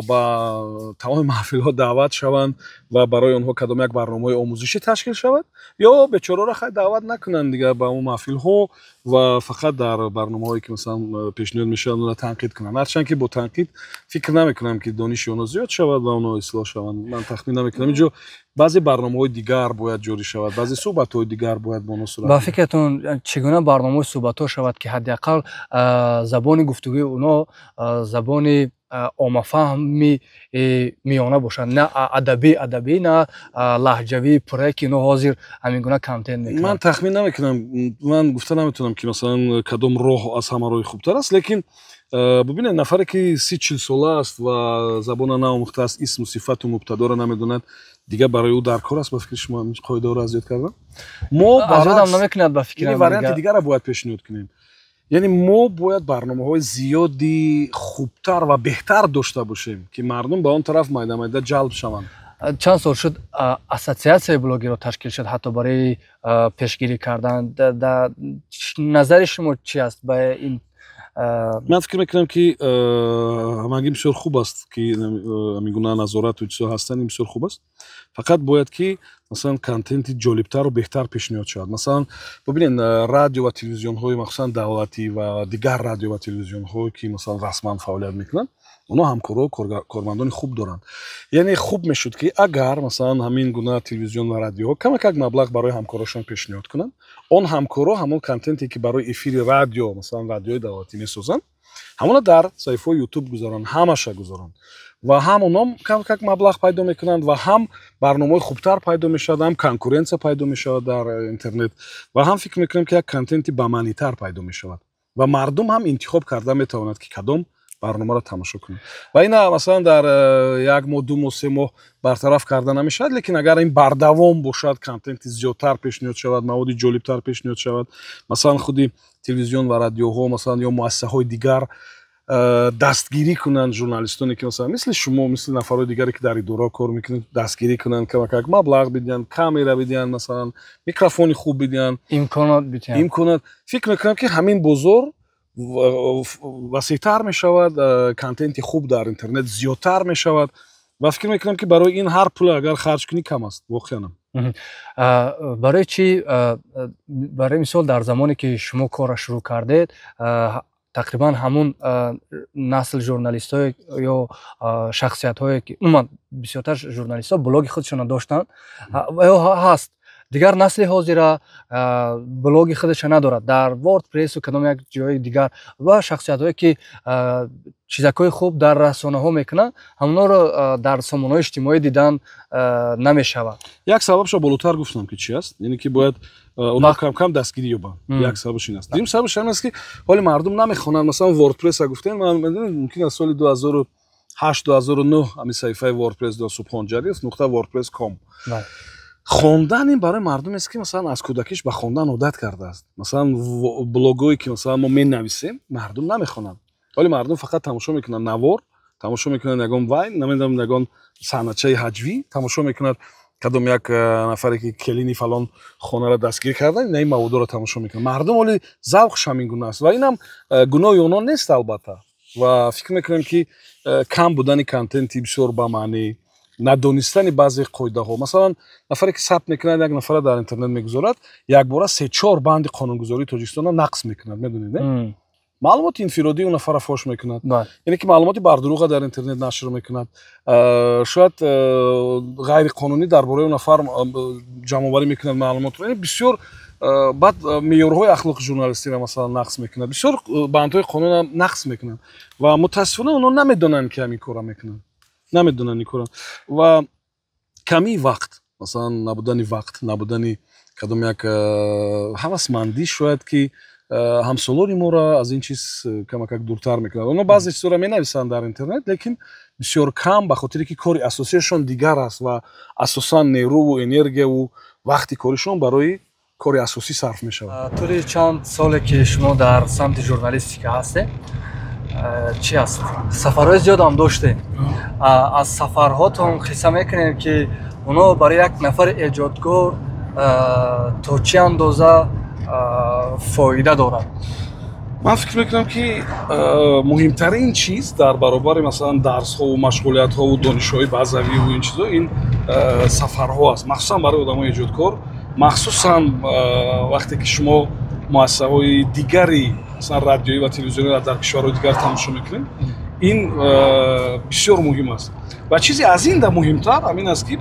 با تمام محفل‌ها دعوت شوند و برای آنها کدام یک برنامه آموزشی تشکیل شود، یا بیچاره را خیلی دعوت نکنند دیگه به اون محفل‌ها و فقط در برنامه‌هایی که مثلا پیشنهاد میشه اون را تنقید کنند. هرچند که با تنقید فکر نمی‌کنم که دانش اونها زیاد شود و اونها اصلاح شوند. من تخمین نمی‌کنم اینجا بعضی برنامه‌های دیگر باید جاری شود، بعضی صحبت‌های دیگر باید با اونها صورت. با فکرتون چگونه برنامه صحبت‌ها شود که حداقل زبان گفتگوی اونها زبان омафаҳми миёна бошад, на адабӣ на лаҳҷавии пурраи кино ҳозир ҳамин гуна контент мекунад. ман тахмин намекунам, ман гуфта наметавонам ки масалан кадом роҳ аз ҳама роҳи хубтар аст, лекин бубинед нафаре ки 30-40 сола аст ва забона наомӯхтааст, исму сифату мубтадоро намедонад, дигар барои ӯ дар кор аст. Ба фикри шумо қоидаҳоро азёд кардам. Мо азёдам намекунад ба фикри варианти дигарро бояд пешниҳод кунем. яъне мо бояд барномаҳои зиёди хубтар ва беҳтар дошта бошем ки мардум ба он тараф майда ҷалб шаванд. чанд сол шуд ассотсиатсияи блогерро ташкил шуд ҳатто барои пешгирӣ кардан. назари шумо чи аст ба ин? ман фикр мекунам ки ҳамагӣ бисёр хуб аст ки ҳамин гуна назорату чизо ҳастанд, ин бисёр хуб аст. фақат бояд ки масалан контенти ҷолибтару беҳтар пешниҳод шавад. масалан бубинед радио ва телевизионҳои махсусан давлатӣ ва дигар радио ва телевизионҳое ки масалан расман фаъолият мекунанд, онҳо ҳамкорҳо кормандони хуб доранд. яъне хуб мешуд ки агар масалан ҳамин гуна телевизион ва радиоҳо камакак маблағ барои ҳамкорашон пешниҳод кунанд, он ҳамкорҳо ҳамон контенте ки барои эфири радио масалан радиои давлатӣ месозанд, ҳамона дар саҳифаҳои ютуб гузоранд, ҳамаша гузоранд ва ҳам онҳо камакак маблағ пайдо мекунанд ва ҳам барномаҳои хубтар пайдо мешавад, ҳам конкуренсия пайдо мешавад дар интернет ва ҳам фикр мекунам ки як контенти бамаънитар пайдо мешавад ва мардум ҳам интихоб карда метавонад ки кадом барномаро тамошо кунад. ва ина масалан дар 1 моҳ 2 моҳ 3 моҳ бартараф карда намешавад, лекин агар ин бардавом бошад, контенти зиёдтар пешниҳод шавад, маводи ҷолибтар пешниҳод шавад, масалан худи телевизион ва радиоҳо масалан ё муассисаҳои дигар дастгирӣ кунанд журналистоне ки масалан мисли шумо, мисли нафарҳои дигаре ки дар идора кор мекунанд, дастгирӣ кунанд, камакак маблағ бидиҳанд, камера бидиҳанд, масалан микрофони хуб бидиҳанд, имконот. фикр мекунам ки ҳамин бозор васеътар мешавад, контенти хуб дар интернет зиёдтар мешавад ва фикр мекунам ки барои ин ҳар пул агар харҷ кунӣ кам аст. воқеан барои чи, барои мисол дар замоне ки шумо корро шурӯъ кардед, тақрибан ҳамун насл журналистҳое ё шахсиятҳое ки умуман бисёртар журналистҳо блоги худшонро доштанд ё ҳаст, дигар насли ҳозира блоги худашро надорад, дар вордпрессу кадом як ҷои дигар ва шахсиятҳое ки чизакҳои хуб дар расонаҳо мекунанд, ҳамонро дар сомонаҳои иҷтимоӣ дидан намешавад. як сабабшо болотар гуфтам ки чи аст, яъне ки бояд онҳо кам кам дастгирӣ ёбанд. як сабабш ин аст. дигим сабабш ин аст ки ҳоли мардум намехонанд. масалан вордпресса гуфтем, мумкин аст соли 2008-2009 ҳамин саҳифаи вордпресс до субҳон ҷарис .wordpress.com хондан ин барои мардумест ки масалан аз кӯдакиш ба хондан одат кардааст. масалан блогое ки масалан мо менависем, мардум намехонанд. ҳоли мардум фақат тамошо мекунад навор, тамошо мекунад ягон вайн, намедонам ягон саҳначаи ҳаҷвӣ, тамошо мекунад кадом як нафаре ки келини фалон хонаро дастгир кардан, ин маводоро тамошо мекунад. мардум ҳоли завқш ҳамин гуна аст ва инам гуноҳи онҳо нест албатта. ва фикр мекунам ки кам будани контенти бисёр бамаънӣ, надонистани баъзе қоидаҳо. масалан нафаре ки сабт мекунад, як нафара дар интернет мегузорад, якбора 3-4 банди қонунгузории Тоҷикистонро нақс мекунад, медонед? маълумоти инфиродии он нафара фош мекунад, яъне ки маълумоти бардурӯға дар интернет нашр мекунад, шояд ғайриқонунӣ дар бораи он нафар ҷамъоварӣ мекунад маълумотро, яъне бисёр баъд меъёрҳои ахлоқи журналистиро масалан нақс мекунад, бисёр бандҳои қонунро нақс мекунад ва мутаассифона онҳо намедонанд ки ҳамин корро мекунанд, намедонанд ин корро. ва камии вақт, масалан набудани вақт, набудани кадом як ҳавасмандӣ шояд ки ҳамсолони моро аз ин чиз камакак дуртар мекунад. онҳо баъзе чизҳоро менависанд дар интернет, лекин бисёр кам, ба хотире ки кори асосияшон дигар аст ва асосан нерӯву энергияву вақти коришон барои кори асосӣ сарф мешавад. тӯли чанд соле ки шумо дар самти журналистика ҳастед, чи аст? сафарҳои зиёдам доштед. аз сафарҳотон қисса мекунед ки онҳо барои як нафари эҷодкор то чӣ андоза фоида дорад? ман фикр мекунам ки муҳимтарин чиз дар баробари масалан дарсҳову машғулиятҳову донишҳои базавиву ин чизо ин сафарҳо аст, махсусан барои одамои эҷодкор, махсусан вақте ки шумо муассисаҳои дигари масалан радиоӣ ва телевизиониро дар кишварҳои дигар тамошо мекунед. ин бисёр муҳим аст ва чизи аз ин да муҳимтар ҳамин аст ки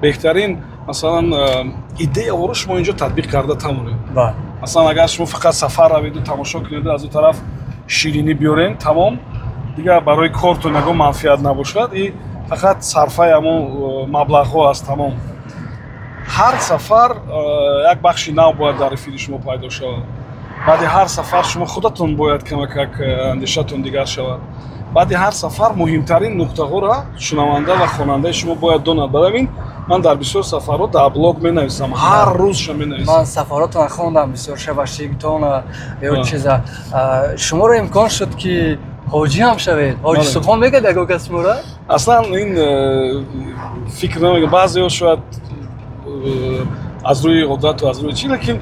беҳтарин масалан идеяҳоро шумо инҷо татбиқ карда тавонед. масалан агар шумо фақат сафар раведу тамошо кунеду аз он тараф ширинӣ биёрен, тамом, دیگه برای کارتون نگو منفیت نباشد این فقط صرفه همون مبلغ است تمام هر سفر یک بخشی نو باید در فیلم شما پیدا شود بعد هر سفر شما خودتون باید کمک اندیشتون دیگر شود بعد هر سفر مهمترین نقطه ها را شنونده و خواننده شما باید داند ببین من در بسیار سفرات در بلاگ می نویسم هر روز شما می نویسم من سفراتون خوندم بسیار شب واشنگتن یا چیزا شما را امکان شد که حاجی هم شوید حاجی سبحان میگه دیگه کس مورا اصلا این فکر نمیگه بعضی ها شاید از روی عادت و از روی چی لیکن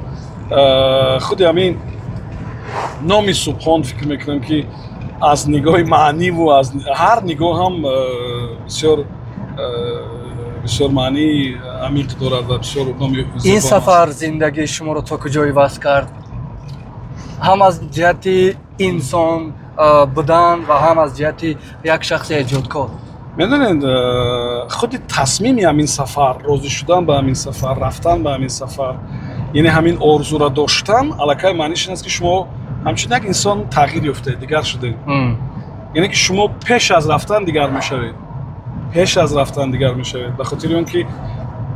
خود همین نامی سبحان فکر میکنم که از نگاه معنی و از هر نگاه هم بسیار معنی عمیق دارد و بسیار نامی این سفر زندگی شما رو تا کجایی وصل کرد هم از جهت انسان بودن و هم از جهت یک شخص ایجادکار میدونید خود تصمیم همین سفر راضی شدن به همین سفر رفتن به همین سفر یعنی همین آرزو را داشتن الکی معنیش این است که شما همچنین یک انسان تغییر یافته دیگر شده یعنی که شما پیش از رفتن دیگر میشوید به خاطر اینکه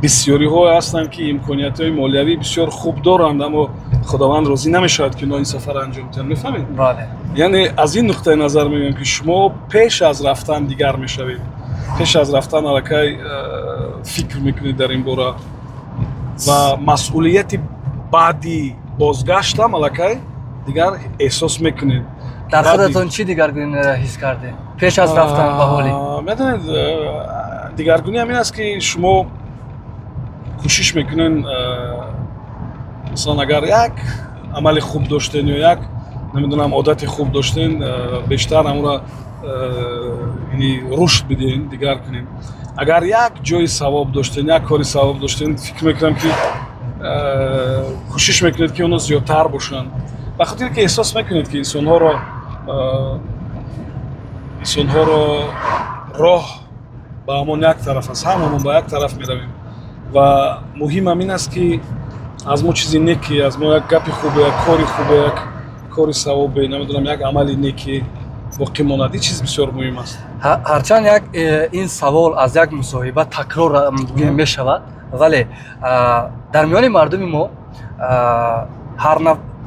بسیاری ها هستند که امکانیت های مالیوی بسیار خوب دارند اما خداوند راضی نمیشود که این سفر انجام بدن میفهمید بله یعنی از این نقطه نظر میگم که شما پیش از رفتن دیگر میشوید پیش از رفتن الکی فکر میکنید در این باره و مسئولیت بعدی بازگشت هم الکی دیگر احساس میکنید در خودتون چی دیگرگونی حس کرده پیش از رفتن به حالی میدونید دیگرگونی همین است که شما کوشش میکنین مثلا اگر یک عمل خوب داشتین یا یک نمیدونم عادت خوب داشتین بیشتر همون را یعنی رشد بدین دیگر کنین اگر یک جای ثواب داشتین یک کاری ثواب داشتین فکر میکنم که کوشش میکنید که اونا زیادتر باشن به خاطر که احساس میکنید که انسان ها را راه با همون یک طرف است همون با یک طرف میرویم و مهم همین است که از ما چیزی نیکی از ما یک گپی خوبه یک کاری خوبه یک کاری ثوابه نمیدونم یک عملی نیکی باقی ماند این چیز بسیار مهم است هرچند این سوال از یک مصاحبه تکرار میشود ولی در میان مردم ما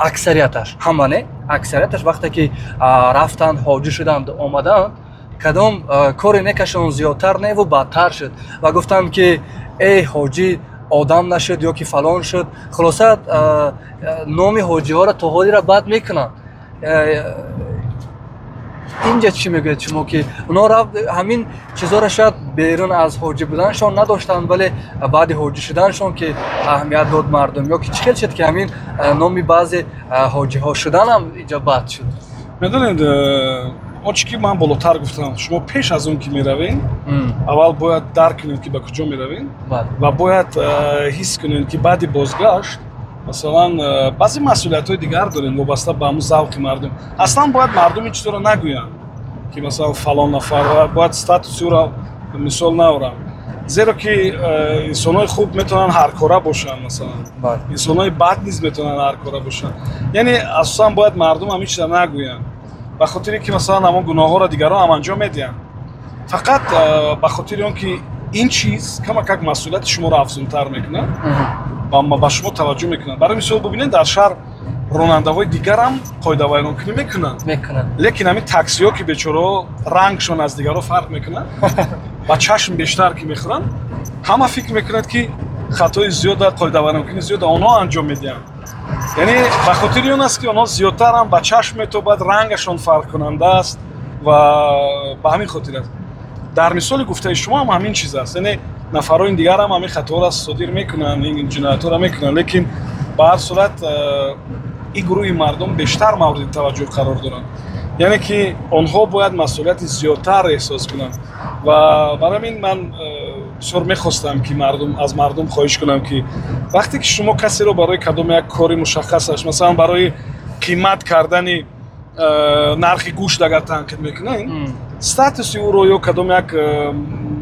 اکثریتش همانه اکثریتش وقتی که رفتند حاجی شدند آمدند کدام کاری نکشون زیادتر نه و بدتر شد و گفتم که ای حاجی آدم نشد یا که فلان شد خلاصه نام حاجی ها را تا حالی را بد میکنن اینجا چی میگوید شما که اونا همین چیزها را شاید بیرون از حاجی بودنشان نداشتن ولی بعد حاجی شدنشان که اهمیت داد مردم یا که چی خیلی شد که همین نامی بعضی حاجی ها شدن هم اینجا بد شد میدونید آنچه که من بالاتر گفتم شما پیش از اون که میروین اول باید درک کنید که به کجا میروین و باید حس کنید که بعد بازگشت مثلا بعضی مسئولیت های دیگر دارین وابسته به همون ذوق مردم اصلا باید مردم این چیزا رو نگوین که مثلا فلان نفر باید استاتوس رو مثال نورم زیرا که انسان‌های خوب میتونن هر کاره باشن مثلا انسان‌های بد نیز میتونن هر کاره باشن یعنی اصلا باید مردم همین چیزا نگوین به خاطر که مثلا همون گناه‌ها را دیگران هم انجام میدن فقط به خاطر اون که این چیز کمک مسئولیت شما را افزونتر میکنه و اما به شما توجه میکنن برای مثال ببینید در شهر راننده‌های دیگر هم قاعده ویرانکنی میکنن لیکن همین تاکسی ها که بیچاره رنگشون از دیگرها فرق میکنن و چشم بیشتر که میخورن همه فکر میکنند که خطای زیاد قاعده ویرانکنی زیاد آنها انجام میدن یعنی به خاطر اون است که آنها زیادتر هم با چشم تو بعد رنگشون فرق کننده است و به همین خاطر است در مثال گفته شما هم همین چیز است یعنی نفرای دیگر هم همین خطا را صادر میکنن این جنایت را میکنن لیکن به هر صورت این گروه مردم بیشتر مورد توجه قرار دارن یعنی که آنها باید مسئولیت زیادتر احساس کنن و برای این من بسیار میخواستم که از مردم خواهش کنم که وقتی که شما کسی رو برای کدام یک کاری مشخصش مثلا برای قیمت کردن نرخ گوشت اگر تنقید میکنین استاتوس او رو یا کدام یک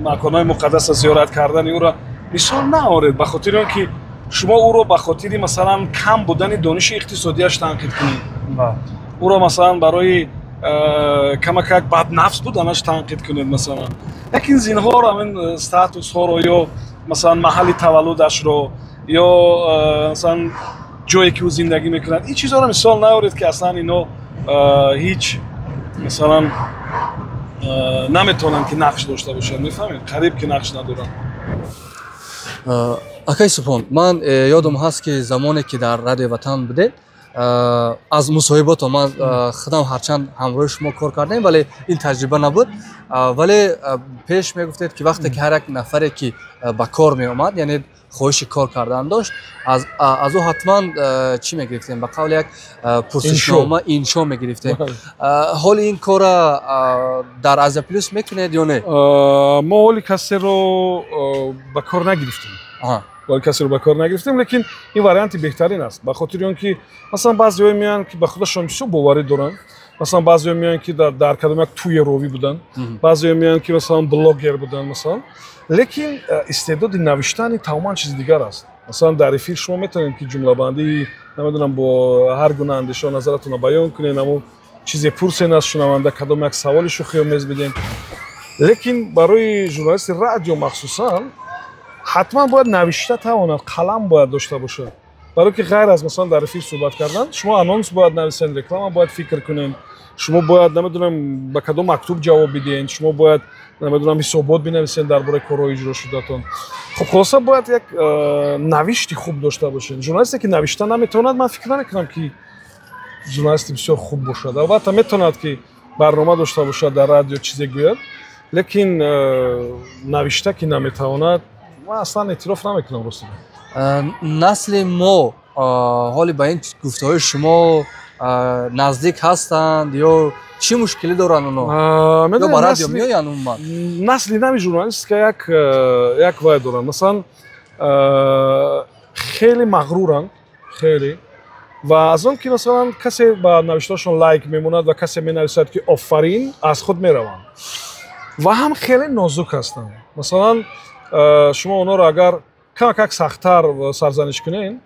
مکان‌های مقدس زیارت کردن او را مثال نآورید به خاطر اینکه شما او رو به خاطر مثلا کم بودن دانش اقتصادیش تنقید کنید او را مثلا برای камакак баднафс буданаш танқид кунед масалан. Лекин зинҳор ҳамин статусҳоро ё масалан маҳалли таваллудашро ё масалан ҷое ки ӯ зиндагӣ мекунад ин чизҳоро мисол наоред ки аслан ино ҳеҷ масалан наметавонанд ки нақш дошта бошанд. мефаҳмед? қариб ки нақш надоранд. акаи Субҳон, ман ёдам ҳаст ки замоне ки дар Радиои Ватан будед, аз мусоҳибот омад худам ҳарчанд ҳамроҳи шумо кор кардем, вале ин таҷриба набуд. Вале пеш мегуфтед ки вақте ки ҳар як нафаре ки ба кор меомад, яъне хоҳиши кор кардан дошт, аз ӯ ҳатман чӣ мегирифтем? Ба қавли як пурсишнома иншо мегирифтем. ҳоли ин кора дар Азия Плюс мекунед ё не? мо ҳоли касеро ба кор нагирифтем. ҳоли касеро ба кор нагирифтем, лекин ин варианти беҳтарин аст. ба хотири он ки масалан баъзеҳое меоянд ки ба худашон бисёр боварӣ доранд. Масалан баъзеҳо меоянд ки дар кадом як туи ровӣ буданд, баъзеҳо меоянд ки масалан блогер буданд масалан. Лекин истеъдоди навиштани тамоман чизи дигар аст. Масалан дар эфир шумо метавонед ки ҷумлабандии намедонам бо ҳар гуна андеша назаратонро баён кунед, аммо чизе пурсен аз шунаванда кадом як саволи шухиомез бидем. лекин барои журналисти радио махсусан ҳатман бояд навишта тавонад, қалам бояд дошта бошад. барое ки ғайр аз масалан дар эфир суҳбат кардан, шумо анонс бояд нависед, реклама бояд фикр кунед, шумо бояд намедонам ба кадом мактуб ҷавоб бидеҳед, шумо бояд намедонам ҳисобот бинависед дар бораи корҳои иҷро шудатон. хуб хулоса бояд як навишти хуб дошта бошед. журналисте ки навишта наметавонад, ман фикр намекунам ки журналисти бисёр хуб бошад. албатта метавонад ки барнома дошта бошад, дар радио чизе гӯяд, лекин навишта ки наметавонад, ман аслан эътироф намекунам. рости насли мо ҳоли ба ин гуфтаҳои шумо наздик ҳастанд ё чӣ мушкилӣ доранд онҳо? ё ба радио меоянд умуман? насли нави журналистика як вай доранд. масалан хеле мағруранд, хеле, ва аз он ки масалан касе ба навиштаашон лайк мемонад ва касе менависад ки офарин, аз худ мераванд. ва ҳам хеле нозук ҳастанд. масалан шумо онҳоро агар камакак сахттар сарзаниш кунед,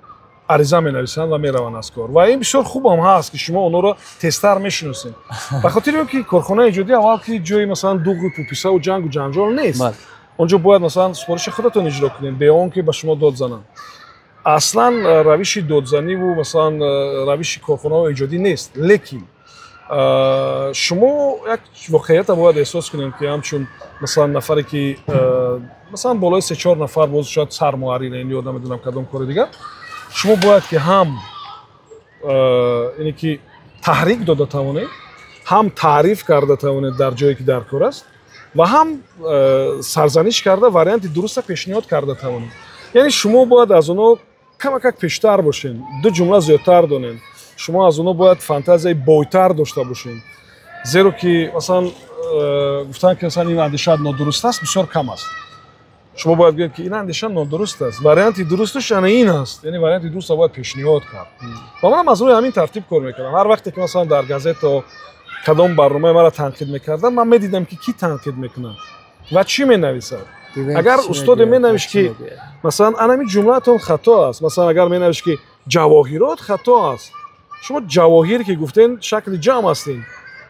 ариза менависанд ва мераванд аз кор. ва ин бисёр хуб ҳам ҳаст ки шумо онҳоро тезтар мешиносед. ба хотири он ки корхонаи эҷодӣ аввал ки ҷои масалан дуғу пуписаву ҷангу ҷанҷол нест. он ҷо бояд масалан супориши худатон иҷро кунед бе он ки ба шумо дод зананд. аслан равиши додзаниву масалан равиши корхонаҳои эҷодӣ нест. лекин шумо як воқеията бояд эҳсос кунед ки ҳамчун масалан нафаре ки масалан болои 3-4 нафар боз шояд сармуаррирен ё намедонам кадом кори дигар, шумо бояд ки ҳам ине ки таҳрик дода тавонед, ҳам таъриф карда тавонед дар ҷое ки дар кор аст, ва ҳам сарзаниш карда варианти дуруста пешниҳод карда тавонед. яъне шумо бояд аз онҳо камакак пештар бошед, ду ҷумла зиёдтар донед. шумо аз онҳо бояд фантазияи бойтар дошта бошед. зеро ки масалан гуфтанд ки масалан ин андеша нодуруст аст, бисёр кам аст. шумо бояд гӯед ки ин андеша нодуруст аст, варианти дурусташ ана ин аст, яъне варианти дуруста бояд пешниҳод кард. ва манам аз рӯи ҳамин тартиб кор мекардам. ҳар вақте ки масалан дар газето кадом барномаи маро танқид мекардам, ман медидам ки кӣ танқид мекунад ва чӣ менависад. агар устоде менавишт ки масалан анами ҷумлаатон хато аст, масалан агар менавишт ки ҷавоҳирот хато аст, шумо ҷавоҳир ки гуфтен шакли ҷамъ ҳастин,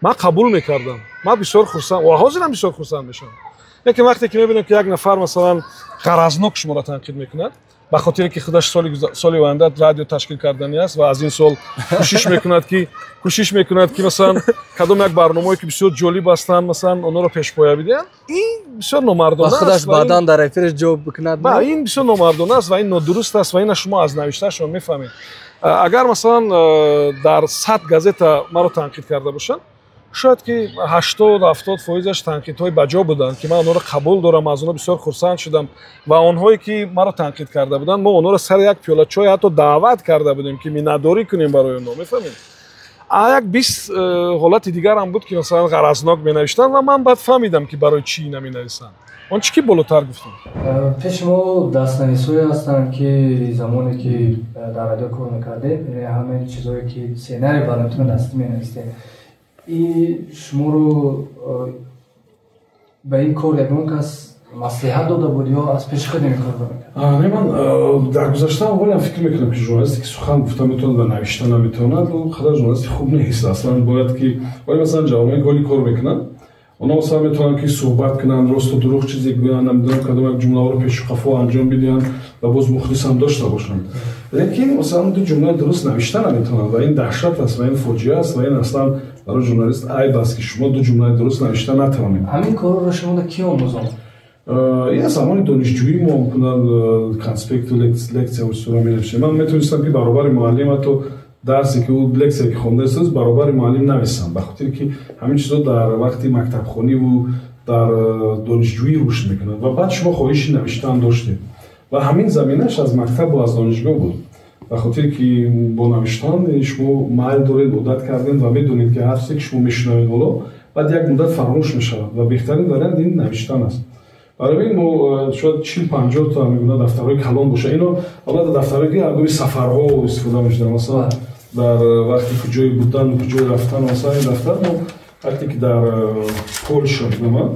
ман қабул мекардам, ман бисёр хурсанд ва ҳозирам бисёр хурсанд мешавам. лекин вақте ки мебинем ки як нафар масалан ғаразнок шуморо танқид мекунад, ба хотире ки худаш соли оянда радио ташкил кардани аст ва аз ин сол кӯшиш мекунад ки масалан кадом як барномае ки бисёр ҷолиб ҳастанд масалан онҳоро пешпоя бидиҳанд, ин бисёр номардона аст. худаш баъдан дар эфираш ҷавоб бикунад. ин бисёр номардона аст ва ин нодуруст аст ва ина шумо аз навиштаашон мефаҳмед. агар масалан дар 100 газета маро танқид карда бошанд, шояд ки 80-70% танқидҳои баҷо буданд ки ман онҳоро қабул дорам, аз онҳо бисёр хурсанд шудам ва онҳое ки маро танқид карда буданд, мо онҳоро сари як пиёла чой ҳатто даъват карда будем ки миннатдорӣ кунем барои онҳо, мефаҳмед? як 20 ҳолати дигар ҳам буд ки масалан ғаразнок менавиштанд ва ман баъд фаҳмидам ки барои чӣ ина менависанд. он чӣ ки болотар гуфтам. пеши мо дастнависҳое ҳастанд ки замоне ки дар радио кор мекардем, ҳамин чизое ки сценарий барноматон дастӣ менавистем. шуморо ба ин кор ягон кас маслиҳат дода буд ё аз пеш худем кор мекард? Не, ман дар гузашта аввалам фикр мекардам ки журналисте ки сухан гуфта метавонад ва навишта наметавонад қадар журналисти хуб нест. Аслан бояд ки вале масалан ҷавоне голи кор мекунанд, онҳо масалан метавонанд ки суҳбат кунанд, росту дурӯғ чизе гӯянд, намедонам кадом як ҷумлаҳоро пешу қафо анҷом бидиҳанд ва боз мухлис ҳам дошта бошанд. Лекин масалан ду ҷумлаи дуруст навишта наметавонанд ва индаҳшат аст ва ин фоҷиа аст ва ин аслан барои журналист айб аст ки шумо ду ҷумлаи дуруст навишта натавонед. Ҳамин корро шумо ки омӯзон? Я замони донишҷӯӣ мо кунанд конспекту лексияҳои сура менавишем. Ман метавонистам ки баробари муаллим ҳатто дарсе ки ӯ лексия ки хонда истод баробари муаллим нависам, ба хотире ки ҳамин чизо дар вақти мактабхониву дар донишҷӯӣ рушд мекунад ва баъд шумо хоҳиши навиштан доштед ва ҳамин заминаш аз мактабу аз донишгоҳ буд, ба хотире ки бо навиштан шумо майл доред, одат кардед ва медонед ки ҳар чизе ки шумо мешунавед ҳоло баъд як муддат фаромӯш мешавад ва беҳтарин вариант ин навиштан аст. Барои ин мо шояд 40-50 та мегӯяд дафтарҳои калон боша. Ино албатта дафтарҳое ки агои сафарҳо истифода мешуданд, масалан дар вақти куҷое будан, куҷое рафтан, масалан ин дафтар мо вақте ки дар Полша будам,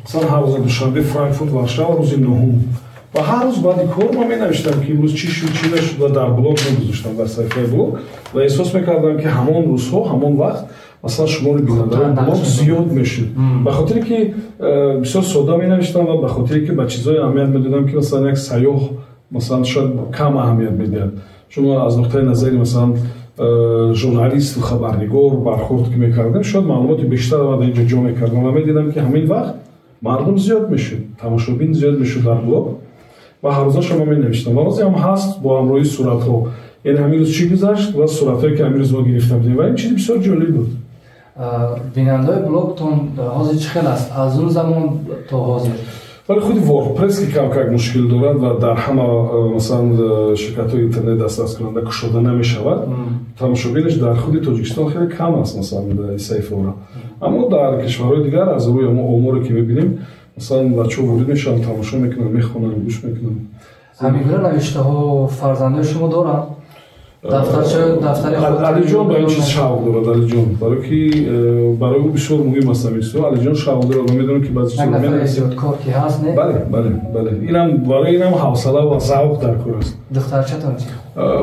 масалан ҳар рӯзи душанбе Франкфурт, Варшава, рӯзи нӯҳум ва ҳар рӯз баъди кор мо менавиштам ки имрӯз чӣ шуд, чӣ нашуд ва дар блог мегузоштам, дар саҳифаи блог ва эҳсос мекардам ки ҳамон рӯзҳо, ҳамон вақт масалан шумори бинандарои блог зиёд мешуд, ба хотире ки бисёр содда менавиштам ва ба хотире ки ба чизҳое аҳамият медодам ки масалан як сайёҳ масалан шояд кам аҳамият медиҳад. Чун аз нуқтаи назари масалан журналисту хабарнигор бархурд ки мекардем, шояд маълумоти бештар ва дар инҷо ҷо мекардам ва медидам ки ҳамин вақт мардум зиёд мешуд, тамошобин зиёд мешуд дар блог ва ҳаррӯзаша мо менавиштам ва розе ҳам ҳаст бо ҳамроҳи суратҳо, яъне ҳамин рӯз чӣ гузашт ва суратҳое ки ҳамин рӯз мо гирифта будем ва ин чизи бисёр ҷолиб буд. Бинандаи блогтон ҳозир чӣ хел аст аз он замон то ҳозир? ولی خود وردپرس که کم کم مشکل دارد و در همه مثلا شرکت‌های اینترنت دسترس کننده کشوده نمی‌شود، تماشابینش در خود تاجیکستان خیلی کم است مثلا در صحیفه را. اما در کشورهای دیگر از روی آماری که می‌بینیم مثلا بچه‌ها وارد میشن، تماشا میکنن، میخونن، گوش میکنن. همینگونه نوشته‌ها فرزندان شما دارن؟ دفتر علی جان با این چیز شوق دارد. علی جان برای او بسیار مهم است این. علی جان شوق دارد و میدونه که بعضی چیزا نفر زیاد کار کی هست نه؟ بله. اینم برای اینم حوصله و ذوق در کار است. دخترچه‌تون چی؟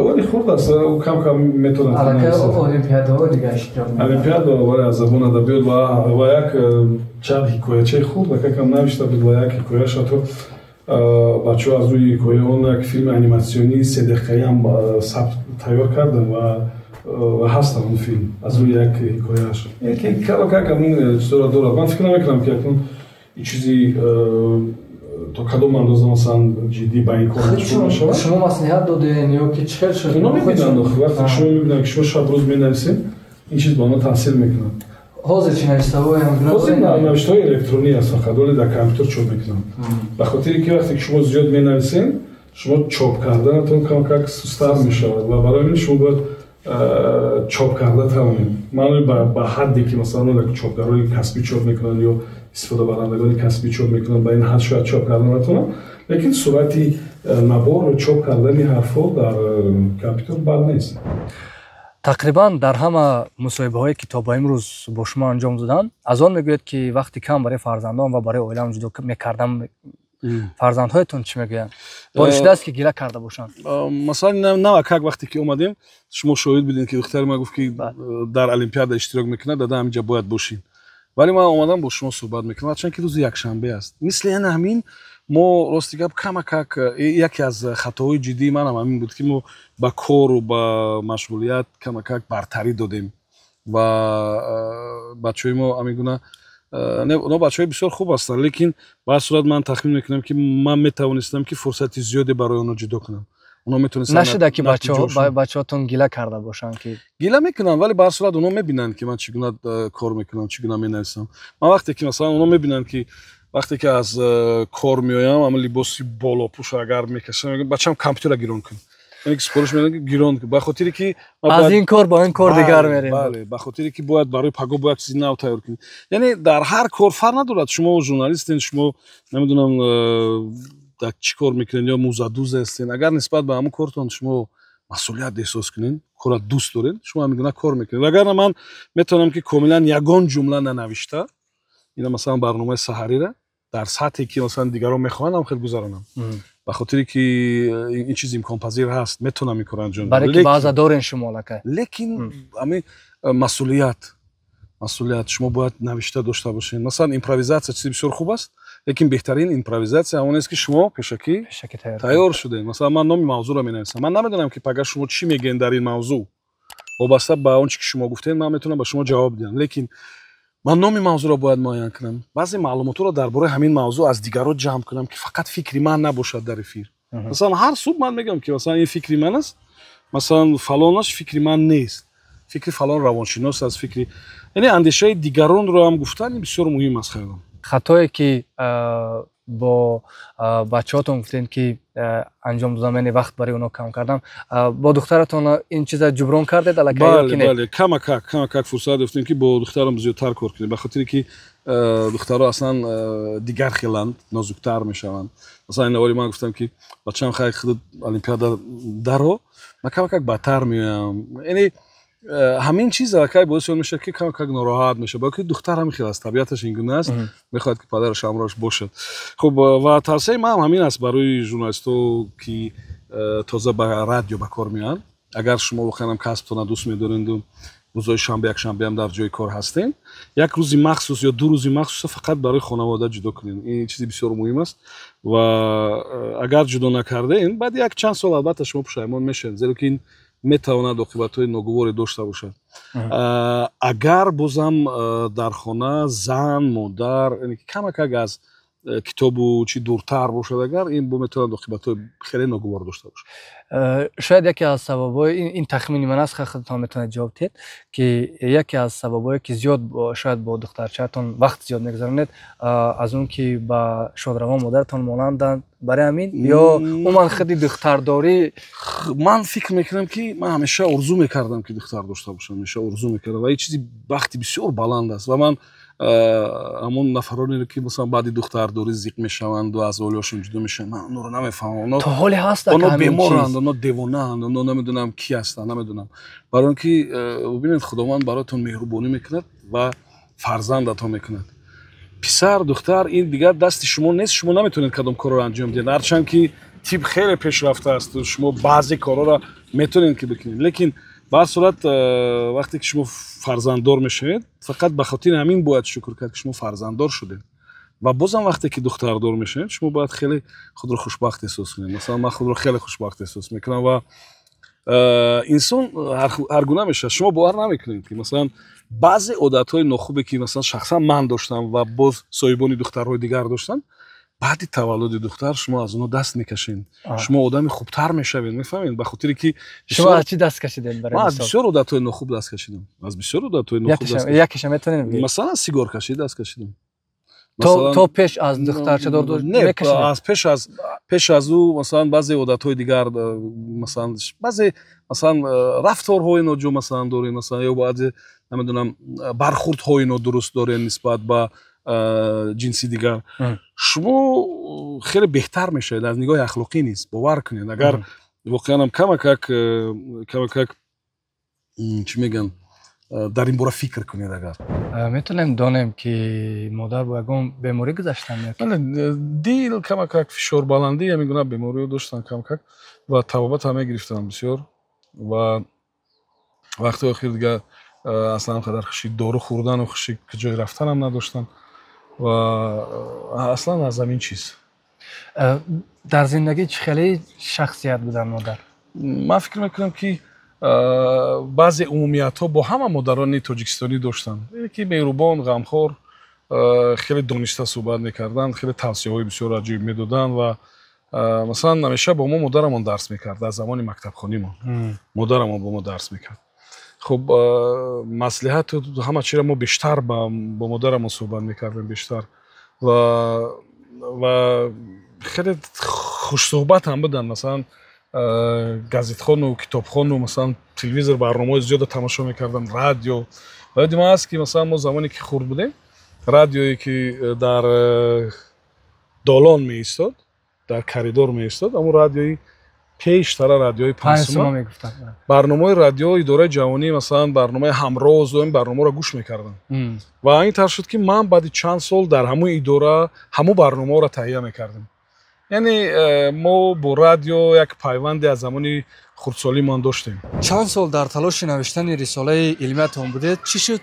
ولی خورد است. او کم میتونه. البته المپیادها دیگه اشتراک می‌کنه. المپیادا ولی از زبان ادبیات و یک چند حکایچه خوب و کم نوشته بود و یک حکایه‌اش تو بچه‌ها از روی حکایه اون یک فیلم انیماسیونی 3 دقیقه‌ای هم تیار کردن و هست اون فیلم از روی یک حکایه‌اش. یکی کم این چیزا داره. من فکر نمی‌کنم که اون چیزی تو کدوم اندازه مثلا جدی با این کار نشه. شما مصلحت دادین یا که چه شد؟ اونا می‌بینن وقتی شما می‌بینن که شما شب روز می‌نویسید این چیز با اونا تاثیر می‌کنه. حاضر چی نوشته‌های نوشته‌های الکترونی است فقط ولی در کامپیوتر چاپ می‌کنن. به خاطر اینکه وقتی شما زیاد می‌نویسین شما چاپ کردنتون کم سست‌تر می‌شود و برای این شما باید چاپ کرده توانید. من با حدی که مثلا چاپگرای کسبی چاپ می‌کنن یا استفاده برندگان کسبی چاپ می‌کنن با این حد شاید چاپ کردن نتونن، لیکن صورتی نبار و چاپ کردن حرفا در کامپیوتر بد نیست. تقریبا در همه مصاحبه‌های کتاب‌های امروز با شما انجام دادن از آن میگوید که وقتی کم برای فرزندان و برای عائله‌ام جدا می‌کردم فرزندهایتون چی میگویند؟ بایسته است که گله کرده باشند. مثلا نه وقتی که اومدیم شما شاهد بودین که دختر ما گفت که در المپیاد اشتراک میکنه داده همینجا باید باشین. ولی من اومدم با شما صحبت میکنم چون که روز یک شنبه است. مثل این همین ما راستی گپ کمک یکی از خطاهای جدی من هم همین بود که ما با کار و با مشغولیت کمک برتری دادیم و بچهای ما میگونه نه بچهای بسیار خوب هستن، لیکن به هر صورت من تخمین میکنم که من میتوانستم که فرصت زیادی برای اونا جدا کنم. اونا میتونستن نشده که بچه‌هاتون گله کرده باشن که گله میکنن، ولی به هر صورت اونا میبینن که من چگونه کار میکنم، چگونه مینویسم. من وقتی که مثلا اونا میبینن که وقتی که از کار میایم اما لباسی بالا پوش اگر میکشم میگم بچه‌م کامپیوتر گیرون کن، یعنی سپارش میدن گیرون کن، به خاطری که از این کار با این کار دیگر میریم. بله به خاطری که باید برای پگو باید چیزی نو تیار کنید. یعنی در هر کار فرق ندارد، شما ژورنالیستین، شما نمیدونم در چی کار میکنین یا موزدوز هستین، اگر نسبت به همون کارتون شما مسئولیت احساس کنین، کار دوست دارین، شما میگن کار میکنین. اگر من میتونم که کاملا یگان جمله ننوشته اینا مثلا برنامه سحری را در سطحی که مثلا دیگران میخوان هم خیلی گذرانم به خاطری که این چیز امکان پذیر هست میتونم این کار انجام بدم برای که بعضا دارین شما لکه لیکن همین مسئولیت شما باید نوشته داشته باشین مثلا ایمپروویزاسیا چیزی بسیار خوب است لیکن بهترین ایمپروویزاسیا اون است که شما پیشکی تیار شده مثلا من نام موضوع رو می‌نویسم من نمیدونم که اگر شما چی میگین در این موضوع وابسته به اون چیزی که شما گفتین من میتونم به شما جواب بدم لیکن من نام موضوع رو باید معین کنم بعضی معلومات رو درباره همین موضوع از دیگران جمع کنم که فقط فکری من نباشد در افیر مثلا هر صبح من میگم که مثلا این فکری من است مثلا فلانش فکری من نیست فکری فلان روانشناس از فکری یعنی اندیشه دیگران رو هم گفتن بسیار مهم است خیلی خطایی که با بچه‌هاتون گفتین که انجام دادن وقت برای اونا کم کردم با دخترتون این چیزا جبران کردید الکی بله کمک فرصت داشتیم که با دخترم زیادتر کار کنیم به خاطر که دخترها اصلا دیگر خیلی نازکتر میشوند مثلا این اولی من گفتم که بچه‌م خیلی خود المپیاد درو من کمک بدتر میام یعنی همین چیز که باعث میشه که کمک ناراحت میشه با که دختر هم خیلی از طبیعتش اینگونه است میخواد که پدرش همراهش باشد خب و توصیه من همین است برای ژورنالیست‌ها که تازه به رادیو به کار میان اگر شما واقعا کسبتون دوست می‌دارید و روزهای شنبه یک شنبه هم در جای کار هستین یک روزی مخصوص یا دو روزی مخصوص فقط برای خانواده جدا کنین این چیزی بسیار مهم است و اگر جدا نکردین بعد یک چند سال البته شما پشیمان میشین زیرا که این میتواند عاقبت‌های ناگواری داشته باشد اگر بازم در خانه زن مادر یعنی کمک از کتاب و چی دورتر باشد اگر این میتواند عاقبت‌های خیلی ناگوار داشته باشد شاید یکی از سبب‌های این تخمین من است خودتون میتونید جواب بدید که یکی از سبب‌هایی که زیاد شاید با دخترچه‌تون وقت زیاد میگذرونید از اون که با شادروان مادرتون مانندن برای همین یا عموما خود دخترداری من فکر میکنم که من همیشه آرزو میکردم که دختر داشته باشم همیشه آرزو میکردم و این چیزی وقتی بسیار بلند است و من همون نفرانی که مثلا بعد دخترداری زیق میشوند و از اولیاشون جدا میشن من اون رو نمیفهمم اونا تا حالی هست اونا بیمارند اونا دیوانه‌اند اونا نمیدونم کی هستن نمیدونم برای اینکه ببینید خداوند براتون مهربانی میکند و فرزندتون میکند پسر دختر این دیگر دست شما نیست شما نمیتونید کدام کار رو انجام بدید هرچند که تیپ خیلی پیشرفته است شما بعضی کارا رو میتونید که بکنید لیکن به هر صورت وقتی که شما فرزنددار میشید فقط به خاطر همین باید شکر کرد که شما فرزنددار شدید و بازم وقتی که دختردار میشید شما باید خیلی خود رو خوشبخت احساس کنید مثلا من خود رو خیلی خوشبخت احساس میکنم و انسان هر گونه میشه شما باور نمیکنید که مثلا بعضی عادت‌های ناخوبی که مثلا شخصا من داشتم و باز صاحبان دخترهای دیگر داشتن بعد تولد دختر شما از اونها دست میکشین شما آدم خوبتر میشوید میفهمید به خاطری که شما از چی دست کشیدین برای من از بسیار عادت‌های ناخوب دست کشیدم از بسیار عادت‌های ناخوب دست کشیدم یکیش میتونین مثلا سیگار کشید دست کشیدم تو پیش از دخترچه دار میکشید از پیش از او مثلا بعضی عادت‌های دیگر مثلا بعضی مثلا رفتارهای ناجور مثلا دارین مثلا یا بعضی نمیدونم برخوردهای نادرست دارین نسبت به جنسی دیگر شما خیلی بهتر میشید از نگاه اخلاقی نیست باور کنید اگر واقعا هم کمک چی میگن در این باره فکر کنید اگر میتونیم دانیم که مادر با یگان بیماری گذشتن دیل کمک فشار بلندی همین گونه بیماری داشتن کمک و تبابت همه گرفتن بسیار و وقت آخر دیگه اصلا قدر خشی دارو خوردن و خشی که جای رفتن هم نداشتن و اصلا از همین چیز در زندگی چه خیلی شخصیت بودن مادر من فکر میکنم که بعضی عمومیت ها با همه مادران تاجیکستانی داشتن که مهربان غمخوار خیلی دانسته صحبت میکردن خیلی توصیه های بسیار عجیب میدادن و مثلا همیشه با ما مادرمون درس میکرد از زمان مکتب خانی ما مادرمون با ما درس میکرد خب مصلحت همه چیز ما بیشتر با مادرمون صحبت میکردیم بیشتر و خیلی خوش صحبت هم بودن مثلا گازیتخوان و کتابخوان و مثلا تلویزیون برنامه‌های زیاد تماشا میکردن رادیو و یادم هست که مثلا ما زمانی که خورد بودیم رادیویی که در دالان می ایستاد در کریدور می ایستاد اما رادیویی пештара радиои 5 сомон мегуфтанд. барномаи радио идораи ҷавонӣ масалан барномаи ҳамроз доим барномаро гӯш мекардам ва ин тавр шуд ки ман баъди чанд сол дар ҳамун идора ҳамун барномаро таҳия мекардем. яъне мо бо радио як пайванде аз замони хурдсолимон доштем. Чанд сол дар талоши навиштани рисолаи илмиятон будед? Чӣ шуд?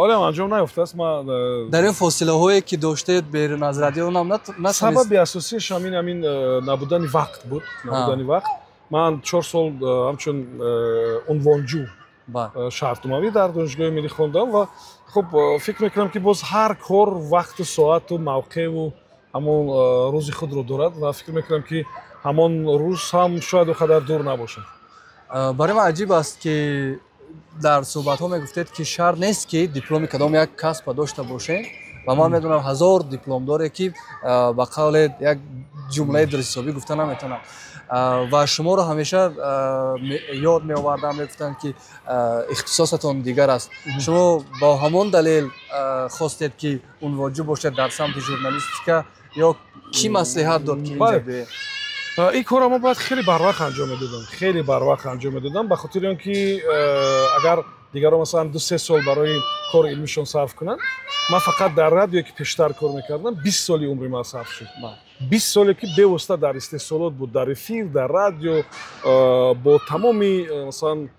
олем анҷом наёфтааст. Ман дар ин фосилаҳое ки доштед берун аз радио натавонист? сабаби асосияш ҳамин набудани вақт буд. Набудани вақт. Ман 4 сол ҳамчун унвонҷӯ шаҳртумавӣ дар донишгоҳи миллӣ хондам ва хуб фикр мекунам ки боз ҳар кор вақту соату мавқеъу ҳамон рӯзи худро дорад ва фикр мекунам ки ҳамон рӯз ҳам шояд он қадар дур набошад. барои ман аҷиб аст ки дар суҳбатҳо мегуфтед ки шарт нест ки дипломи кадом як касб дошта бошед ва ман медонам ҳазор диплом доре ки ба қавле як ҷумлаи дурустҳисобӣ гуфта наметавонам ва шуморо ҳамеша ёд меовардам мегуфтанд ки ихтисосатон дигар аст. шумо бо ҳамон далел хостед ки унвоҷӯ бошед дар самти журналистика ё кӣ маслиҳат дод ки инҷа биед? ин корро мо бояд хеле барвақт анҷом медодам. Хеле барвақт анҷом медодам ба хотири он ки агар дигарон масалан 2-3 сол барои кори илмишон сарф кунанд, ман фақат дар радиое ки пештар кор мекардам 20 соли умри ман сарф шуд. 20 соле ки бевосита дар истеҳсолот буд, дар эфир, дар радио бо тамоми масалан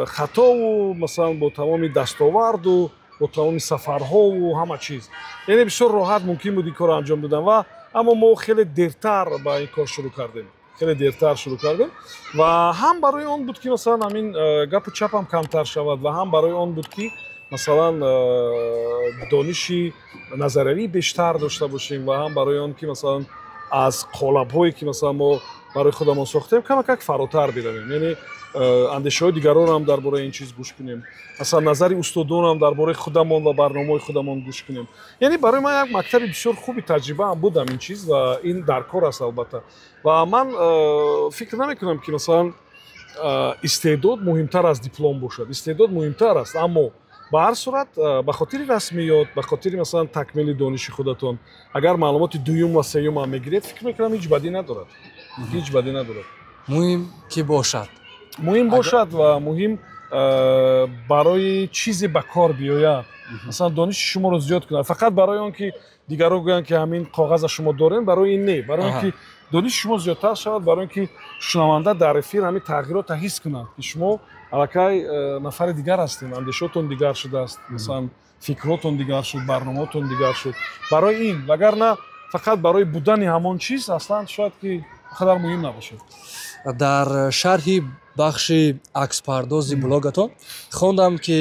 хатову масалан бо тамоми дастоварду бо тамоми сафарҳову ҳама чиз. яъне бисёр роҳат мумкин буд ин корро анҷом додам ва аммо мо хеле дертар ба ин кор шурӯъ кардем. Хеле дертар шурӯъ кардем ва ҳам барои он буд ки масалан ҳамин гапу чапам камтар шавад ва ҳам барои он буд ки масалан дониши назариявӣ бештар дошта бошем ва ҳам барои он ки масалан аз қолабҳое ки масалан мо барои худамон сохтем камакак фаротар биравем. яъне андешаҳои дигаронам дар бораи ин чиз гӯш кунем. масалан назари устодонам дар бораи худамон ва барномаҳои худамон гӯш кунем. яъне барои ман як мактаби бисёр хуби таҷрибаам будам ин чиз ва ин дар кор аст албатта. ва ман фикр намекунам ки масалан истеъдод муҳимтар аз диплом бошад. истеъдод муҳимтар аст, аммо ба ҳар сурат ба хотири расмиёт, ба хотири масалан такмили дониши худатон агар маълумоти дуюм ва сеюмам мегиред, фикр мекунам ҳеҷ бадӣ надорад. ҳеҷ бадӣ надорад. муҳим ки бошад. муҳим бошад ва муҳим барои чизе ба кор биёяд. масалан дониши шуморо зиёд кунад. фақат барои он ки дигарон гӯянд ки ҳамин коғаза шумо дорем, барои ин не. барои он ки дониши шумо зиёдтар шавад, барои он ки шунаванда дар эфир ҳамин тағйиротро ҳис кунад ки шумо аллакай нафари дигар ҳастед, андешаотон дигар шудааст, масалан фикротон дигар шуд, барномаотон дигар шуд. барои ин вагарна фақат барои будани ҳамон чиз аслан шояд ки қадар муҳим набошад. дар шарҳи бахши акспардози блогатон хондам ки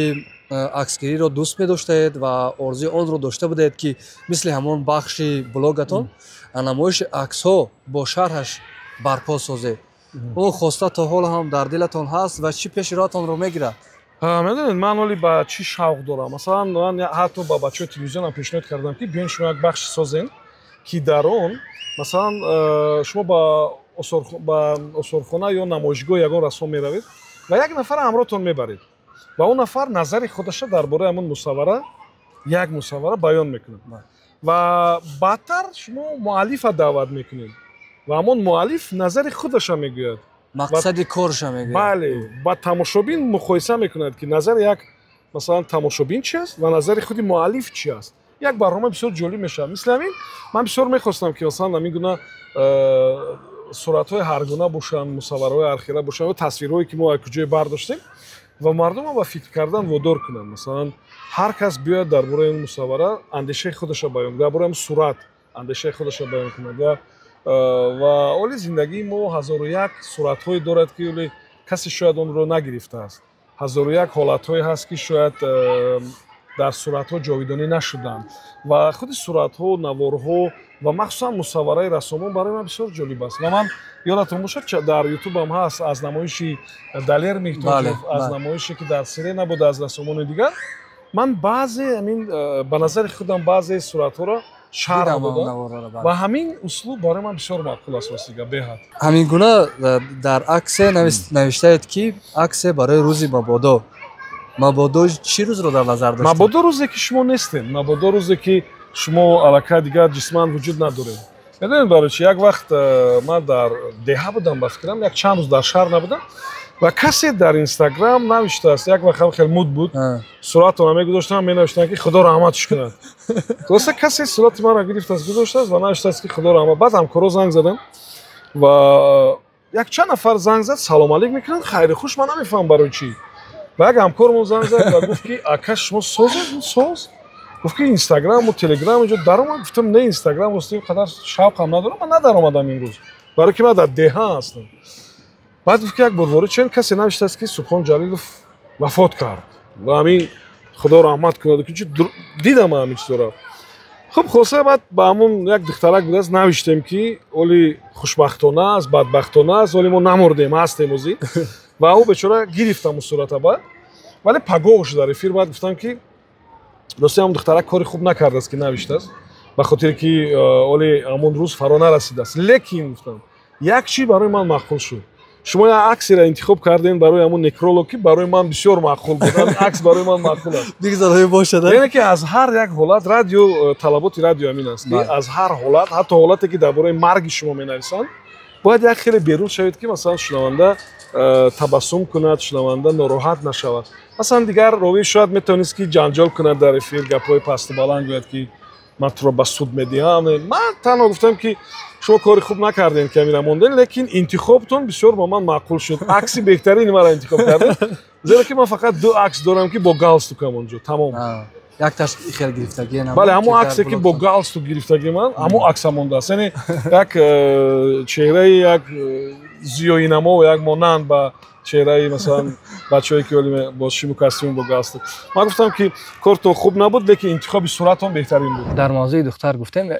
аксгириро дӯст медоштед ва орзуи онро дошта будед ки мисли ҳамон бахши блогатон намоиши аксҳо бо шарҳаш барпо созед. он хоста то ҳол ҳам дар дилатон ҳаст ва чӣ пеши роҳатонро мегирад? медонед ман оли ба чӣ шавқ дорам. масалан ман ҳатто ба бачаҳои телевизионам пешниҳод кардам ки биён шумо як бахши созен ки дар он масалан шумо ба осорхона ё намоишгоҳ ягон расом меравед ва як нафар ҳамроҳтон мебаред ва он нафар назари худаша дар бораи ҳамон мусаввара як мусаввара баён мекунад ва баъдтар шумо муаллифа даъват мекунед ва ҳамон муаллиф назари худаша мегӯяд, мақсади корша мегӯяд. бале ба тамошобин муқоиса мекунад ки назари як масалан тамошобин чи аст ва назари худи муаллиф чи аст. як барнома бисёр ҷолиб мешавад. мисли ҳамин ман бисёр мехостам ки масалан ҳамин гуна суратҳои ҳаргуна бошанд, мусаввараҳои архира бошанд ва тасвирҳое ки мо аз куҷое бардоштем ва мардумро ба фикр кардан водор кунанд. масалан ҳар кас биёяд дар бораи он мусаввара андешаи худаша баён кунад, дар бораи он сурат андешаи худаша баён кунад ва оли зиндагии мо ҳазору як суратҳое дорад ки оли касе шояд онро нагирифтааст. ҳазору як ҳолатҳое ҳаст ки шояд дар суратҳо ҷовидонӣ нашуданд ва худи суратҳо, наворҳо ва махсусан мусаввараи рассомон барои ман бисёр ҷолиб аст. ва ман ёдатон бошад дар ютубам ҳаст аз намоиши Далер Меҳтоҷов, аз намоише ки дар Сирена буд, аз рассомони дигар. ман баъзе ҳамин ба назари худам баъзе суратҳоро шарҳ додам ва ҳамин услуб барои ман бисёр маъқул аст ростига беҳад. ҳамин гуна дар аксе навиштаед ки аксе барои рӯзи мабодо. мабодо чӣ рӯзро дар назар доштед? мабодо рӯзе ки шумо нестед, мабодо рӯзе ки шумо аллакай дигар ҷисман вуҷуд надоред. میدونید برای چی یک وقت من در دهه بودم با فکرم یک چند روز در شهر نبودم و کسی در اینستاگرام نوشته است یک وقت خیلی مود بود صورت اون میگذاشتم می نوشتن که خدا رحمتش کنه درسته کسی صورت من را گرفت از گذاشته است و نوشته است که خدا رحمت بعد همکارا زنگ زدم و یک چند نفر زنگ زد سلام علیک میکنن خیر خوش من نمیفهم برای چی و یک همکارمون زنگ زد و گفت که آکاش شما ساز گفت که اینستاگرام و تلگرام اینجا در اومد گفتم نه اینستاگرام واسه قدر شوق هم ندارم من ندارم اومدم امروز برای که من در دهه هستم بعد گفت که یک بروره چند کسی نوشته است که سبحان جلیل وفات کرد و همین خدا رحمت کنه که دیدم همین چطوره خب خلاصه بعد با همون یک دخترک بود است نوشتیم که ولی خوشبختانه است بدبختانه است ولی ما نمردیم هستیم اوزی و او بیچاره گرفتم اون صورت بعد ولی پگوش در افیر بعد گفتم که دوستی هم دخترک کاری خوب نکرده است که نوشته است به خاطر که ولی همون روز فرا نرسیده است لیکن گفتم یک چی برای من معقول شد شما یک عکسی را انتخاب کردین برای همون نکرولوگ که برای من بسیار معقول بود عکس برای من معقول است دیگه ضروری باشه یعنی که از هر یک حالت رادیو طلبات رادیو همین است که از هر حالت حتی حالتی که درباره مرگ شما می‌نویسن باید یک خیلی بیرون شوید که مثلا شنونده تبسم کند شنونده ناراحت نشود مثلا دیگر راوی شاید میتونست که جنجال کند در افیر گپای پست بالا گوید که من تو رو به سود میدیم من تنها گفتم که شما کاری خوب نکردین که میرم موندین لیکن انتخابتون بسیار با من معقول شد عکسی بهترین مرا انتخاب کردین زیرا که من فقط دو عکس دارم که با گالستوکم اونجا تمام یک تاش خیلی گرفتگی نه بله همون عکسی که با گالستوک گرفتگی من همون عکس مونده است یعنی یک چهره یک زیوی نما و یک مانند با چهره مثلا بچه‌ای که ولی با شیمو کاستوم با گالستوک من گفتم که کارتون خوب نبود لیکن انتخاب صورتون بهترین بود در موضوع دختر گفتیم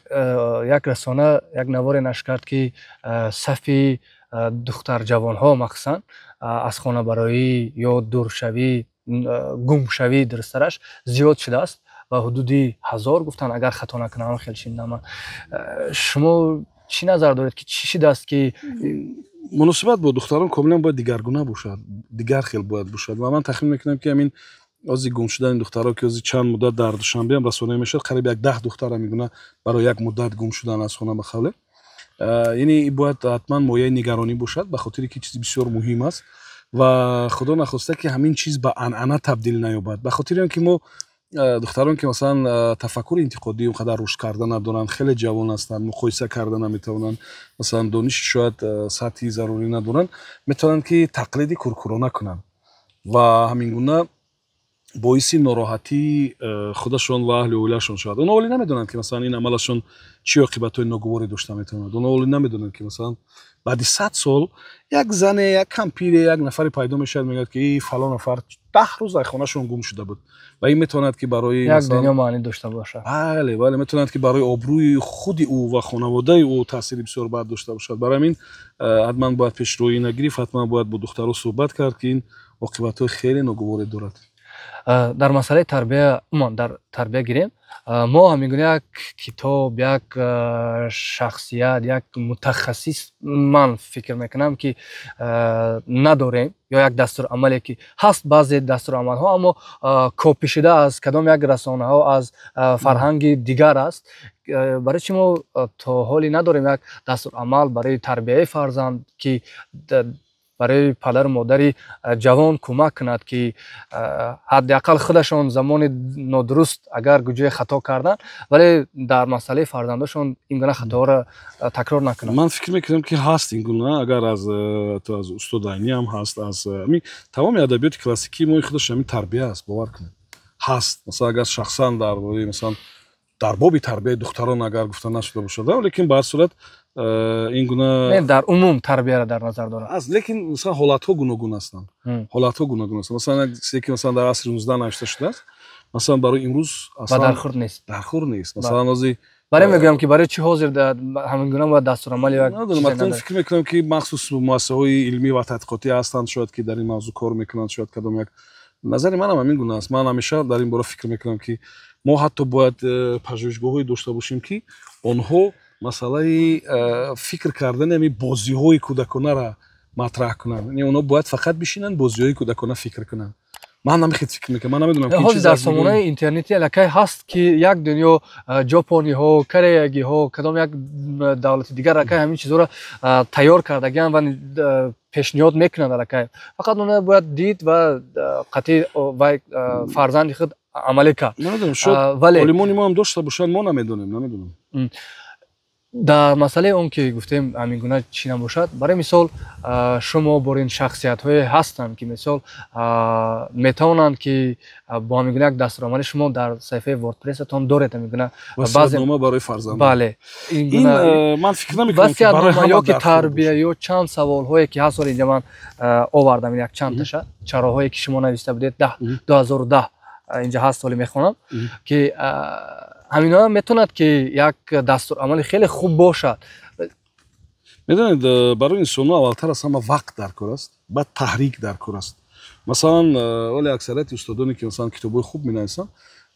یک رسانه یک نوار نشر کرد که صفی دختر جوان‌ها مخصوصا از خانه‌برایی یا دورشوی گم شوی درسترش زیاد شده است و حدودی 1000 گفتن اگر خطا نکنم خیلی شنیدم شما چی نظر دارید که چی شده است که مناسبت با دختران کاملا باید دیگرگونه باشد دیگر خیلی باید باشد و من تخمین میکنم که همین از گم شدن دخترها که از چند مدت در دوشنبه هم رسانه میشه قریب یک 10 دختر میگونه برای یک مدت گم شدن از خانه بخوله یعنی باید حتما مایه نگرانی باشد به خاطر که چیزی بسیار مهم است و خدا نخواسته که همین چیز به عنعنه تبدیل نیابد به خاطر اینکه ما دختران که مثلا تفکر انتقادی اونقدر رشد کرده ندارن خیلی جوان هستن مقایسه کرده نمیتونن مثلا دانش شاید سطحی ضروری ندارن میتونن که تقلید کورکورانه کنن و همین گونه باعث ناراحتی خودشون و اهل اویلشون شد اونا ولی نمیدونن که مثلا این عملشون چه عاقبت‌های ناگواری داشته میتونه اونا ولی نمیدونن که مثلا بعد 100 سال یک زن یک کمپیر یک نفری پیدا میشه میگه که این فلان نفر 10 روز در خونه‌شون گم شده بود و این میتوند که برای یک دنیا معنی داشته باشه بله میتوند که برای آبروی خود او و خانواده او تاثیر بسیار بد داشته باشد برای همین حتما باید پیشرویی نگرفت حتما باید با دخترها صحبت کرد که این عاقبت‌های خیلی ناگواری دارد در مسئله تربیه در تربیه گیریم ما همیگونه یک کتاب یک شخصیت یک متخصص من فکر میکنم که نداریم یا یک دستور عملی که هست بعضی دستور عمل ها اما کپی شده از کدام یک رسانه ها از فرهنگ دیگر است برای چی ما تا حالی نداریم یک دستور عمل برای تربیه فرزند که برای پدر و مادر جوان کمک کند که حداقل خودشان زمان نادرست اگر گوشه خطا کردن ولی در مسئله فرزندشون این گونه خطا را تکرار نکنند من فکر میکنم که هست این گونه اگر از استاد عینی هم هست از تمام ادبیات کلاسیکی ما خودش همین تربیه است باور کنید هست مثلا اگر شخصا درباره مثلا در باب تربیه دختران اگر گفته نشده باشه ولی به هر صورت این گونه در عموم تربیه را در نظر دارم است لیکن مثلا حالت ها گوناگون هستند حالت ها گوناگون هستند مثلا چیزی که مثلا در عصر 19 نوشته شده است مثلا برای امروز اصلا درخور نیست مثلا ازی برای میگم که برای چی حاضر همین گونه با دستور عمل من فکر میکنم که مخصوص مؤسسه‌های علمی و تحقیقاتی هستند شاید که در این موضوع کار میکنند شاید کدام یک نظر من هم همین گونه است من همیشه در این باره فکر میکنم که ما حتی باید پژوهشگاه‌هایی داشته باشیم که آنها مسئله فکر کردن همین بازی‌های کودکانه را مطرح کنند یعنی اونا باید فقط بشینن بازی‌های کودکانه فکر کنند من نمیخواد فکر میکنم من نمیدونم که چیز در سامانه اینترنتی الکی هست که یک دنیا ژاپنی ها کره ها کدام یک دولت دیگر الکی همین چیزا را تیار کردگان و پیشنهاد میکنند الکی فقط اون باید دید و قطعی و فرزند خود عملی کرد نمیدونم شد علیمونی ما هم داشته باشن ما نمیدونم در مسئله اون که گفتیم همین گونه چی نباشد برای مثال شما برین شخصیت های هستند که مثال میتونند که با همین گونه یک دستورالعمل شما در صفحه وردپرستون دارید همین گونه وصیت‌نامه برای فرزند بله این من فکر نمی‌کنم که برای همه یا که تربیه یا چند سوال هایی که هست اینجا من آوردم یک چند تاشا چراهایی که شما نوشته بودید 2010 اینجا هست ولی میخونم که همینا میتوند که یک دستورالعمل خیلی خوب باشد. میدونید برای انسان اولتر از همه وقت در کار است بعد تحریک در کار است. مثلا ولی اکثریت استادانی که مثلا کتابای خوب مینویسن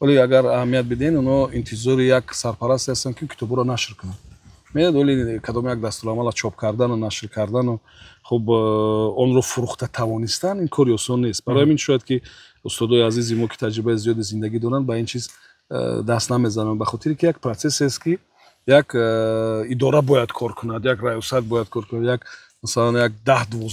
ولی اگر اهمیت بدین اونا انتظار یک سرپرست هستن که کتاب رو نشر کنن. میاد ولی کدام یک دستورالعمل چاپ کردن و نشر کردن و خب اون رو فروخته توانستن این کار آسان نیست. برای همین شاید که استادای عزیزی ما که تجربه زیاد زندگی دارن با این چیز دست نمیزنن به خاطر که یک پروسس است که یک اداره باید کار کند یک ریاست باید کار کند یک مثلا یک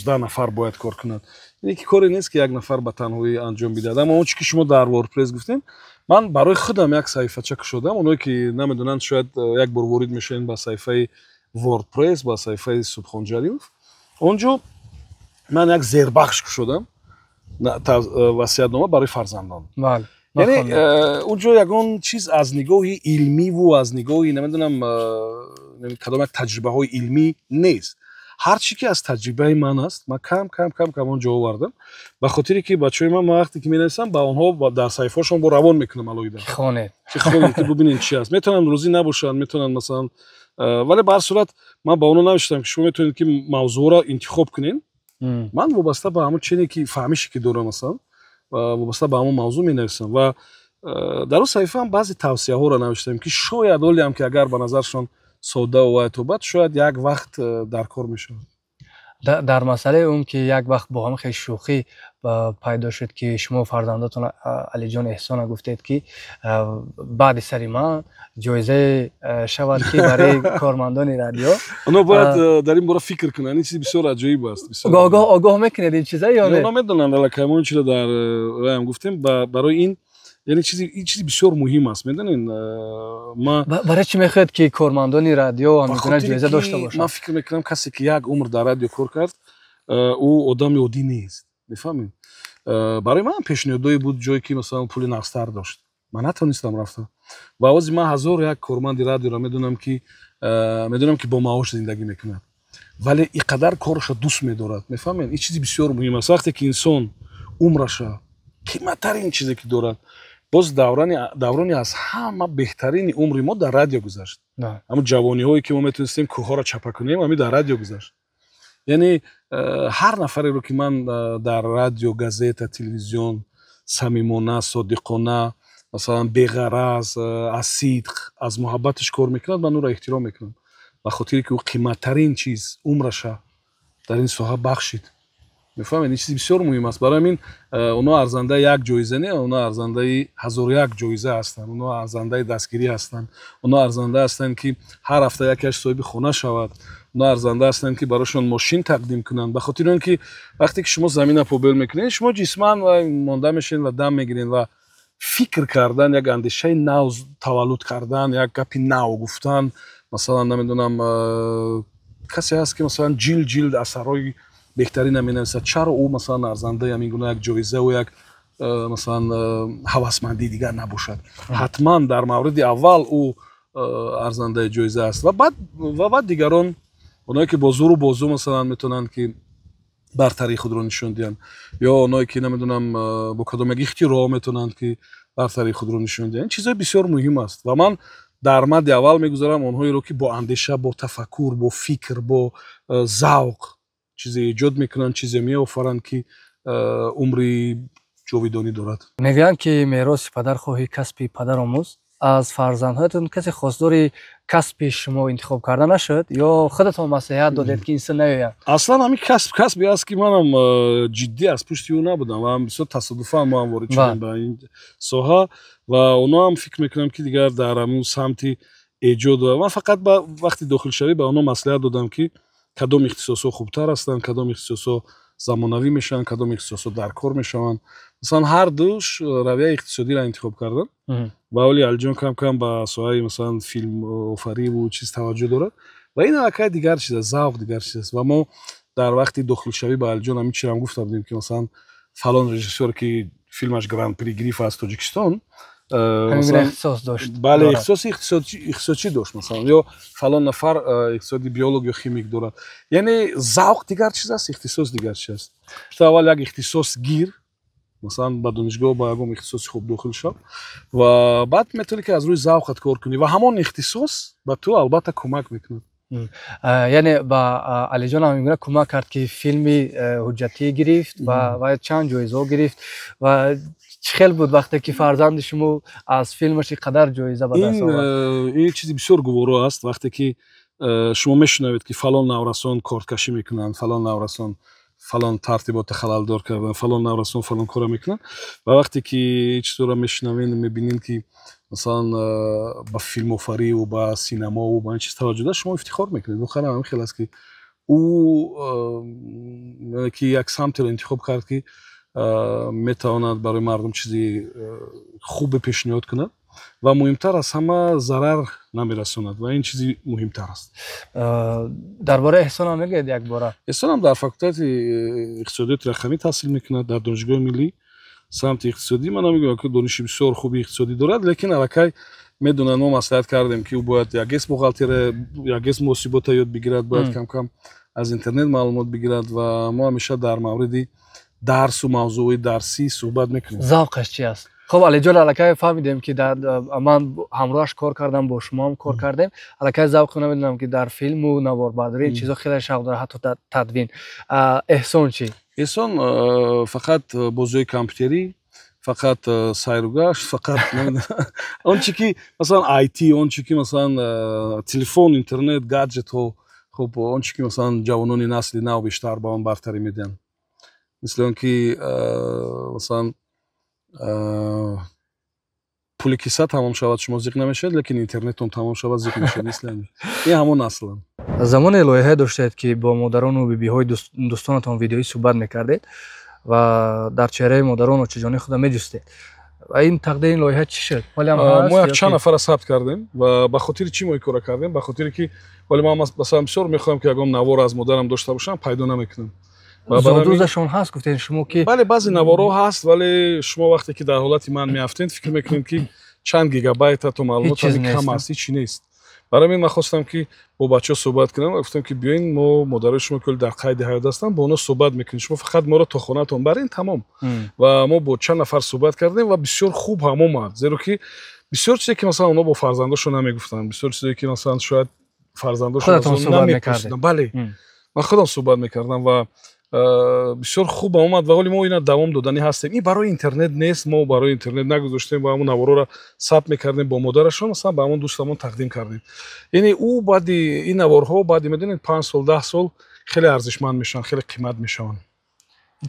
10-12 نفر باید کار کند این که کاری نیست که یک نفر به تنهایی انجام بده. اما اون چیزی که شما در وردپرس گفتین من برای خودم یک صفحه چک شدم اونایی که نمیدونن شاید یک بار وارد میشین با صفحه وردپرس با صفحه سبحان جلیلوف اونجا من یک زیربخش شدم وصیت‌نامه برای فرزندان. بله یعنی اونجا یگان چیز از نگاه علمی و از نگاه نمیدونم کدام یک تجربه های علمی نیست. هر چی که از تجربه من است من کم اونجا آوردم به خاطری که بچهای من وقتی که می‌نویسم با اونها در صفحه‌شون با روان میکنم علایده خونه که ببینین چی است میتونن روزی نباشن میتونن مثلا ولی به هر صورت من با اونها نوشتم که شما میتونید که موضوع را انتخاب کنین من وابسته به همون چیزی که فهمیشی که دارم مثلا وابسته به همون موضوع می‌نویسم و در اون صفحه هم بعضی توصیه‌ها را نوشتم که شاید اولی هم که اگر به نظرشون ساده و اتوبت شاید یک وقت در کار میشه. در مسئله اون که یک وقت با هم خیلی شوخی پیدا شد که شما فرزندتون علی جان احسان گفتید که بعد سری من جایزه شود که برای کارمندان رادیو اونا باید در این باره فکر کنن این چیز بسیار عجیب است. آگاه میکنید این چیزا یا نه؟ اونا میدونن الکمون چیزا در رایم گفتیم برای این یعنی چیزی بسیار مهم است میدونین ما برای چی میخواد که کارمندان رادیو هم میتونن جایزه داشته باشن؟ من فکر میکنم کسی که یک عمر در رادیو کار کرد او آدم عادی نیست میفهمین. برای من پیشنهادی بود جایی که مثلا پول نقصتر داشت من نتونستم رفتم و آوازی من هزار یک کارمند رادیو را میدونم که با معاش زندگی میکنه ولی اینقدر کارش دوست میدارد میفهمین. این چیزی بسیار مهم است وقتی که انسان عمرش قیمتترین چیزی که دارد باز دورانی از همه بهترین عمر ما در رادیو گذشت. اما جوانی هایی که ما میتونستیم کوه ها را چپه کنیم همین در رادیو گذشت. یعنی هر نفری رو که من در رادیو گازیتا تلویزیون صمیمانه صادقانه مثلا بی‌غرض از صدق از محبتش کار میکنند من او را احترام میکنم به خاطر که او قیمتترین چیز عمرش در این ساحه بخشید میفهمید. این چیز بسیار مهم است. برای همین اونا ارزنده یک جایزه نه اونا ارزنده هزار یک جایزه هستند اونا ارزنده دستگیری هستند اونا ارزنده هستند که هر هفته یکیش صاحب خونه شود اونا ارزنده هستند که براشون ماشین تقدیم کنند به خاطر اینکه وقتی که شما زمین پوبل میکنین شما جسماً و مانده میشین و دم میگیرین و فکر کردن یک اندیشه نو تولد کردن یک گپی نو گفتن مثلا نمیدونم کسی هست که مثلا جلد اثرای بهترین نمینویسد چرا او مثلا ارزنده همین گونه یک جایزه و یک مثلا هوسمندی دیگر نباشد حتما در مورد اول او ارزنده جایزه است و بعد دیگران اونایی که با زور و بازو مثلا میتونن که برتری خود رو نشون دهند یا اونایی که نمیدونم با کدام یک اختراع میتونن که برتری خود رو نشون دهند چیزای بسیار مهم است و من در مد اول میگذارم اونهایی رو که با اندیشه با تفکر با فکر با ذوق چیزی ایجاد میکنن چیزی میآفرند که عمری جاودانی دارد. میگن که میراث پدر خواهی کسب پدر آموز از فرزندهایتون کسی خواستار کسب شما انتخاب کرده نشد یا خودتون مصلحت دادید که این نیاید؟ اصلا همین کسبی است که منم جدی از پشت اون نبودم و هم بسیار تصادفاً ما هم وارد شدیم به این ساحه و اونا هم فکر میکنم که دیگر در همون سمتی ایجاد و من فقط وقتی داخل شوی به اونا مصلحت دادم که کدام اختصاصا خوبتر هستن، کدام اختصاصا زمانوی میشن، کدام اختصاصا در کار میشن. مثلا هر دوش رویه اقتصادی را انتخاب کردن و ولی الجان کم کم به سوای مثلا فیلم آفری و چیز توجه دارد و این حرکت دیگر چیز است، ذوق دیگر چیز است و ما در وقتی داخل شوی به الجان همین چیزا هم گفته بودیم که مثلا فلان رژیسور که فیلمش گراند پری گرفت از تاجیکستان همین اختصاص داشت. بله اختصاصی داشت مثلا یا فلان نفر اقتصادی بیولوژی یا شیمیک دارد. یعنی ذوق دیگر چیز است، اختصاص دیگر چیز است. تو اول یک اختصاص گیر مثلا با دانشگاه با یکم اختصاص خوب داخل شد و بعد میتونی که از روی ذوقت کار کنی و همون اختصاص به تو البته کمک میکنه. یعنی با علی جان هم کمک کرد که فیلمی حجتی گرفت و چند جایزه گرفت و خیلی بود وقتی که فرزند شما از فیلمش قدر جایزه به دست آورد. این چیزی بسیار گوارا است وقتی که شما میشنوید که فلان نورسان کارتکشی میکنن، فلان نورسان فلان ترتیبات خلل دار کردن، فلان نورسان فلان کار میکنن و وقتی که چطور میشنوین میبینین که مثلا با فیلم آفری و با سینما و با این چیز توجه داشت شما افتخار میکنید. بخاطر همین خیلی است که او که یک سمت رو انتخاب کرد که میتواند برای مردم چیزی خوب پیشنهاد کند و مهمتر از همه ضرر نمیرساند و این چیزی مهمتر است. درباره احسان هم میگید یک بار؟ احسان هم در فاکولته اقتصادیات رقمی تحصیل میکند در دانشگاه ملی سمت اقتصادی. من میگم که دانش بسیار خوبی اقتصادی دارد لیکن الکی میدونن ما مصلحت کردیم که او باید یک اسم بوغالتر یک اسم محاسبات یاد بگیرد، باید کم کم از اینترنت معلومات بگیرد و ما همیشه در مورد درس و موضوع درسی صحبت میکنیم. ذوقش چی است؟ خب علی جان الکی فهمیدیم که در من همراهش کار کردم، با شما هم کار کردیم. الکی ذوق نمیدونم که در فیلم و نواربرداری این چیزا خیلی شوق داره، حتی تدوین. احسان چی؟ احسان فقط بازی کامپیوتری، فقط سیر و گشت، فقط اون چی که مثلا آی تی، اون چی که مثلا تلفن، اینترنت، گادجت ها، خب اون چی که مثلا جوانان نسل نو بیشتر با اون برتری میدن. مثل اون که مثلا پول کیسه تمام شود شما زیق نمیشد لیکن اینترنت هم تمام شود زیق میشد. مثل این همون اصلا. زمان لایحه داشتید که با مادران و بیبی های دوستانتان ویدیویی صحبت میکردید و در چهره مادران و چجانی خود میجستید و این تقدیر این لایحه چی شد؟ ما یک چند نفر ثبت کردیم و به خاطر چی ما کار کردیم؟ به خاطر که ولی ما مثلا بسیار میخوایم که اگم نوار از مادرم داشته باشم پیدا نمیکنم. زادروزشون هست گفتین شما که بله بعضی نوارها هست ولی شما وقتی که در حالت من میافتین فکر میکنید که چند گیگابایت تو معلومات کم است، چی نیست. برای من خواستم که با بچه‌ها صحبت کنم و گفتم که بیاین ما مادر شما کل در قید حیات هستن با اونا صحبت میکنیم، شما فقط ما رو تا خونه‌تون برین تمام. و ما با چند نفر صحبت کردیم و بسیار خوب هم اومد، زیرا که بسیار چیزی که مثلا اونا با فرزنداشون نمیگفتن، بسیار چیزی که مثلا شاید فرزنداشون نمیگفتن. بله من خودم صحبت میکردم و بسیار خوب اومد و ولی ما اینا دوام دادنی هستیم. این برای اینترنت نیست، ما برای اینترنت نگذاشتیم و همون نوارا را ثبت میکردیم با مادرشون مثلا به همون دوستمون تقدیم کردیم. یعنی او بعد این نوارها بعد میدونید 5 سال 10 سال خیلی ارزشمند میشن، خیلی قیمت میشن،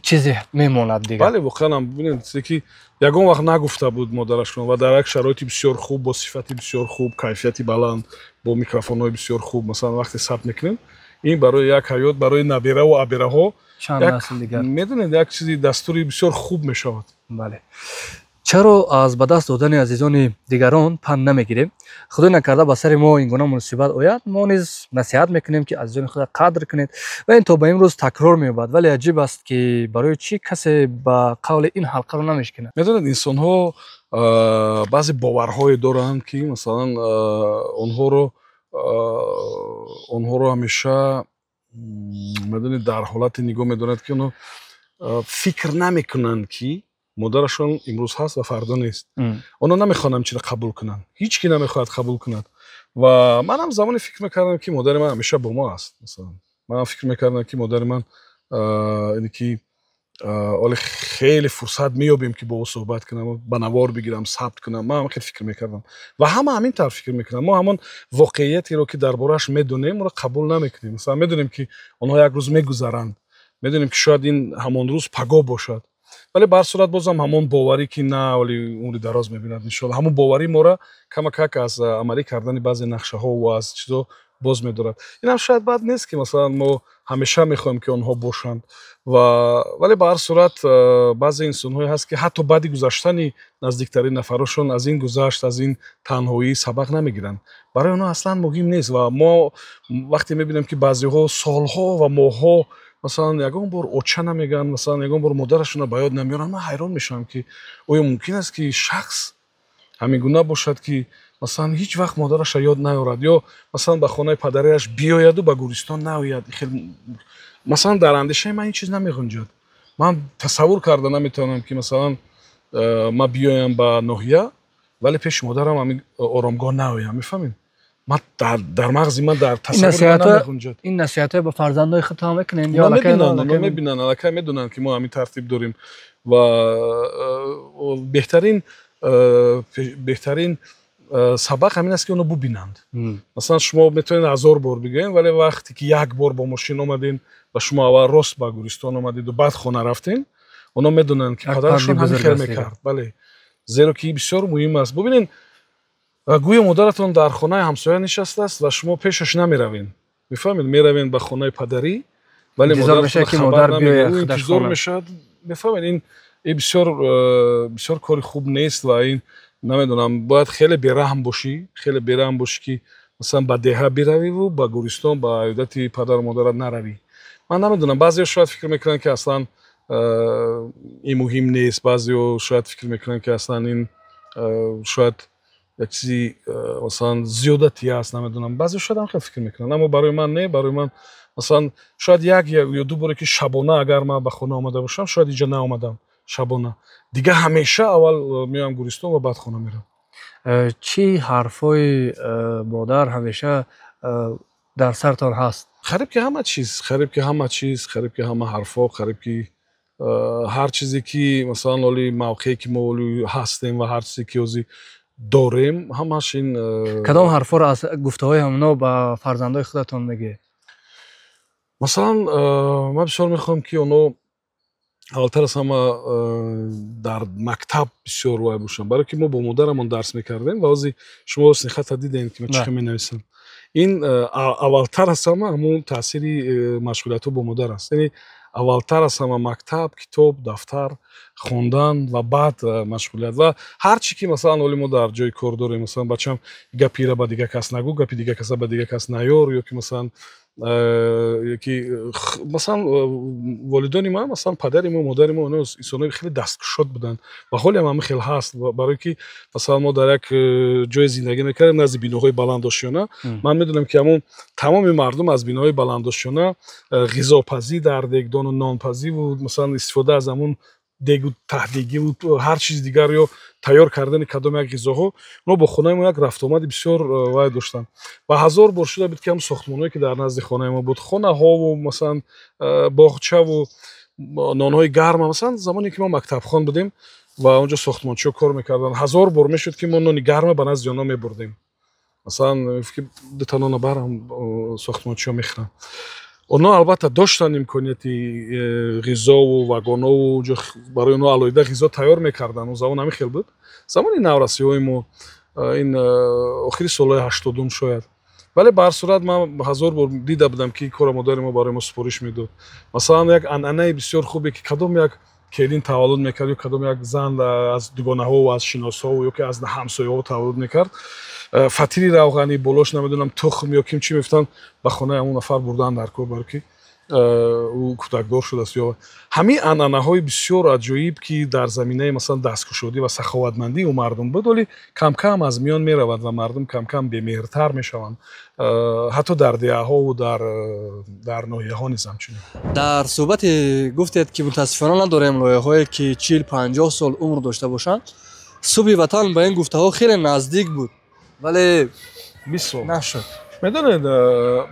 چیزی میموند دیگه. بله واقعا ببینید چیزی که یگان وقت نگفته بود مادرشون و در یک شرایط بسیار خوب با صفتی بسیار خوب، کیفیتی بلند، با میکروفون‌های بسیار خوب مثلا وقتی ثبت میکنیم این برای یک حیات، برای نبیره و عبیره ها چند نسل دیگر میدونید یک چیزی دستوری بسیار خوب میشود. بله. چرا از به دست دادن عزیزان دیگران پند نمیگیریم؟ خدا نکرده با سر ما این گونه مناسبت آید، ما نیز نصیحت میکنیم که عزیزان خود قدر کنید و این تا به امروز تکرار می‌یابد. ولی عجیب است که برای چی کسی با قول این حلقه رو نمیشکنه؟ میدونید انسان ها بعضی باورهای دارند که مثلا اونها رو همیشه میدونید در حالت نگاه میدونند که اونا فکر نمیکنند که مادرشون امروز هست و فردا نیست. اونا نمیخوانم چیزی قبول کنن، هیچ کی نمیخواد قبول کند و من هم زمانی فکر میکردم که مادر من همیشه با ما است. مثلا من فکر میکردم که مادر من اینی که ولی خیلی فرصت میابیم که با او صحبت کنم با نوار بگیرم ثبت کنم. من خیلی فکر میکردم و همه همین طرف فکر میکنم. ما همون واقعیتی رو که دربارش میدونیم رو قبول نمیکنیم. مثلا میدونیم که اونها یک روز میگذرند، میدونیم که شاید این همون روز پگاه باشد، ولی به هر صورت بازم همون باوری که نه ولی عمر دراز میبیند ان شاء الله، همون باوری ما را کمک از عملی کردن بعضی نقشه ها و از چیزا باز می‌دارد. این هم شاید بد نیست که مثلا ما همیشه می‌خوایم که آنها باشند ولی به هر صورت بعضی انسان‌هایی هست که حتی بعد گذشتن نزدیکترین نفرشون از این گذشت، از این تنهایی سبق نمیگیرن. برای اونها اصلا مهم نیست و ما وقتی می‌بینیم که بعضی‌ها سال‌ها و ماه‌ها مثلا یگان بار اوچه نمیگن، مثلا یگان بار مادرشون رو به یاد نمیارن، من حیران میشم که آیا ممکن است که شخص همین گونه باشد که مثلا هیچ وقت مادرش یاد نیارد یا مثلا به خانه پدرش بیاید و به گورستان نیاید. خیلی مثلا در اندیشه من این چیز نمی‌گنجد. من تصور کرده نمیتونم که مثلا ما بیایم به ناحیه ولی پیش مادرم همین آرامگاه نیایم. میفهمین؟ من در مغز من در تصور نمی‌گنجد. این نصیحت به فرزندای خودت میکنین یا میبینن الکی میدونن که ما همین ترتیب داریم و بهترین سبق همین است که اونو ببینند. مثلا شما میتونید 1000 بار بگین ولی وقتی که یک بار با ماشین اومدین و شما اول راست به گورستان اومدید و بعد خونه رفتین، اونا میدونن که پدرشون همین خیر میکرد. بله، زیرا که بسیار مهم است. ببینین گویا مادرتون در خانه همسایه نشسته است و شما پیشش نمیروین. میفهمید؟ میروین به خانه پدری ولی مادرتون خبر نمیگیره، انتظار میشد. میفهمید؟ این بسیار کار خوب نیست و این نمیدونم باید خیلی بی‌رحم باشی، خیلی بی‌رحم باشی که مثلا به دهه بروی و به گورستان با عیادت پدر و مادرت نروی. من نمیدونم، بعضیا شاید فکر میکنن که اصلا این مهم نیست، بعضیا شاید فکر میکنن که اصلا این شاید یک چیزی مثلا زیادتی است، نمیدونم، بعضیا شاید هم خیلی فکر میکنن، اما برای من نه. برای من مثلا شاید یک یا دو بار که شبانه اگر من به خونه آمده باشم شاید اینجا نآمدم شبانه دیگه، همیشه اول میام گورستان و بعد خونه میرم. چی حرفای مادر همیشه در سرتان هست؟ خریب که همه چیز، خریب که همه حرفا، خریب که هر چیزی که مثلا ولی موقعی که ما هستیم و هر چیزی که اوزی داریم همش این کدام حرفا را از گفته های همونا به فرزندای خودتون میگه؟ مثلا من بسیار میخوام که اونو اولتر از همه در مکتب بسیار وای باشم، برای که ما با مادرمون درس میکردیم و ازی شما سنخط دیدین که من چی می نویسم. این اولتر از همه همون تأثیری مشغولیت با مادر است. یعنی اولتر از همه مکتب، کتاب، دفتر خوندن و بعد مشغولیت و هر چی که مثلا ولی ما در جای کار داریم، مثلا بچم گپی را به دیگه کس نگو، گپی دیگه کس به دیگه کس نیار، یا که مثلا یکی مثلا والدین ما، مثلا پدر ما، مادر ما، اونا انسانای خیلی دستکشات بودن و حالی هم خیلی هست، برای که مثلا ما در یک جای زندگی میکردیم نزد بیناهای بلندآشیانه. من میدونم که همون تمام مردم از بیناهای بلندآشیانه غذاپزی در دگدان و نانپزی و مثلا استفاده از همون دیگ و تهدیگی و هر چیز دیگر یا تیار کردن کدام یک غذاها، اونا با خانه ما یک رفت آمد بسیار وای داشتن و 1000 بار شده بود که هم ساختمانایی که در نزد خانه ما بود، خانه ها و مثلا باغچه و نانهای گرم، مثلا زمانی که ما مکتب خوان بودیم و اونجا ساختمانچی کار میکردن 1000 بار میشد که ما نان گرم به نزد اونا میبردیم. مثلا فکر دو تا نان برام ساختمانچی میخرن. اونا البته داشتن امکانیتی غذا و واگن و برای اونا علایده غذا تیار میکردن و زمان همین خیلی بود. زمانی نورسی‌های ما این آخری سالهای 80 شاید، ولی به هر صورت من 1000 بار دیده بودم که کار مادر ما برای ما سپارش میداد. مثلا یک عنعنه بسیار خوبه که کدام یک کلین تولد میکرد یا کدام یک زن از دوگانه ها و از شناسا و یا که از همسایه ها تولد میکرد، فطیری روغنی بالاش نمیدونم تخم یا کیم چی میفتن به خانه همون نفر بردن در کار، برای که او کودکدار شده است. یا همین عنعنه های بسیار عجیب که در زمینه مثلا دستکشادی و سخاوتمندی و مردم بود، ولی کم کم از میان میرود و مردم کم کم بی‌مهرتر میشوند، حتی در دیه ها و در ناحیه ها نیز همچنین. در صحبت گفتید که متاسفانه نداریم لایه‌هایی که 40-50 سال عمر داشته باشند. صبح وطن به این گفته ها خیلی نزدیک بود ولی 20 سال نشد. میدونید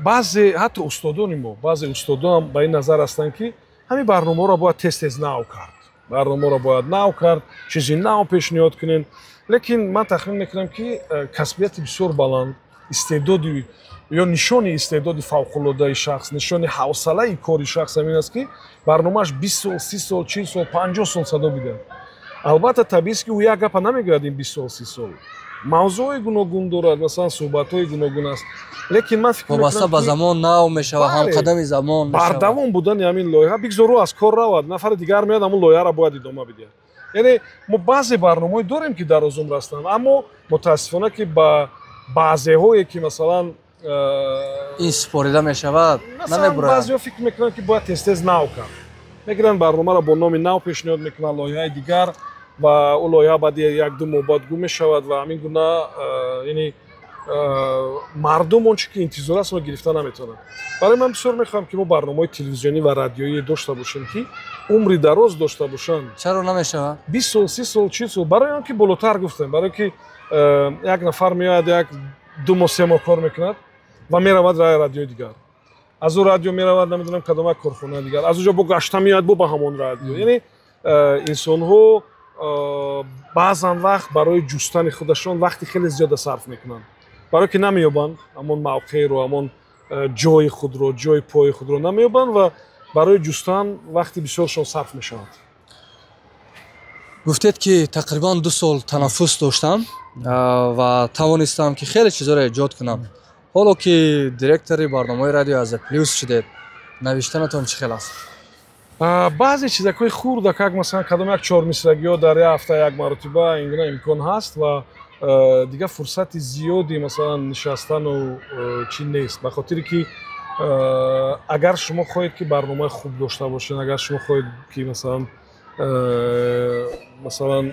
بعضی حتی استادان ما، بعضی استادان هم به این نظر هستند که ҳамин барномаро бояд тез нав кард. Барномаро бояд нав кард, чизи нав пешниҳод кунем. Лекин ман тахмин мекунам ки касбияти бисёр баланд, истеъдоди ё нишони истеъдоди фавқулодаи шахс, нишони ҳавсалаи кори шахс ҳамин аст ки барномааш 20 сол, 30 сол, 40 сол, 50 сол садо бидад. албатта табиист ки ӯ як гапа намегӯяд ин 20 сол, 30 сол. мавзӯи гуногун дорад, масалан суҳбатҳои гуногун аст. Лекин ман фикр вобаста ба замон нав мешавад, ҳамқадами замон мешавад. Бардавом будани ҳамин лоиҳа бигзору аз кор равад, нафари дигар меяд, ҳамун лоиҳаро бояд идома бидиҳад. Яъне мо баъзе барномаҳое дорем ки дар озумр ҳастанд, аммо мутаассифона ки ба баъзеҳое ки масалан ин супорида мешавад намебурад. баъзеҳо фикр мекунанд ки бояд тез нав кард. мегиранд барномаро бо номи нав пешниҳод мекунанд, лоиҳаи дигар ва ӯ лоиҳа баъди 1-2 моҳ баъд гум мешавад ва ҳамин гуна яъне мардум он чӣ ки интизор аст ро гирифта наметавонанд. барои ман бисёр мехоҳам ки мо барномаҳои телевизионӣ ва радиоӣ дошта бошем ки умри дароз дошта бошанд. чаро намешавад? 20 сол, 30 сол, 40 сол, барои он ки болотар гуфтем, барои ки як нафар меояд, як 2 моҳ 3 моҳ кор мекунад ва меравад раи радиои дигар. аз ӯ радио меравад намедонам кадом як корхонаи дигар, аз уҷо бо гашта меояд бо ба ҳамон радио. яъне инсонҳо баъзан вақт барои ҷустани худашон вақти хеле зиёда сарф мекунанд, барое ки намеёбанд ҳамон мавқеъро, ҳамон ҷои худро, ҷои пои худро намеёбанд ва барои ҷустан вақти бисёршон сарф мешавад. гуфтед ки тақрибан 2 сол танаффус доштам ва тавонистам ки хеле чизоро эҷод кунам. ҳоло ки директори барномаи радио Аза Плюс шудед, навиштанатон чӣ хел аст? баъзе чизакҳои хурдак, як масалан кадом як чормисрагиҳо дар як ҳафта як маротиба ин гуна имкон ҳаст ва дигар фурсати зиёди масалан нишастану чӣ нест, ба хотире ки агар шумо хоҳед ки барномаи хуб дошта бошед, агар шумо хоҳед ки масалан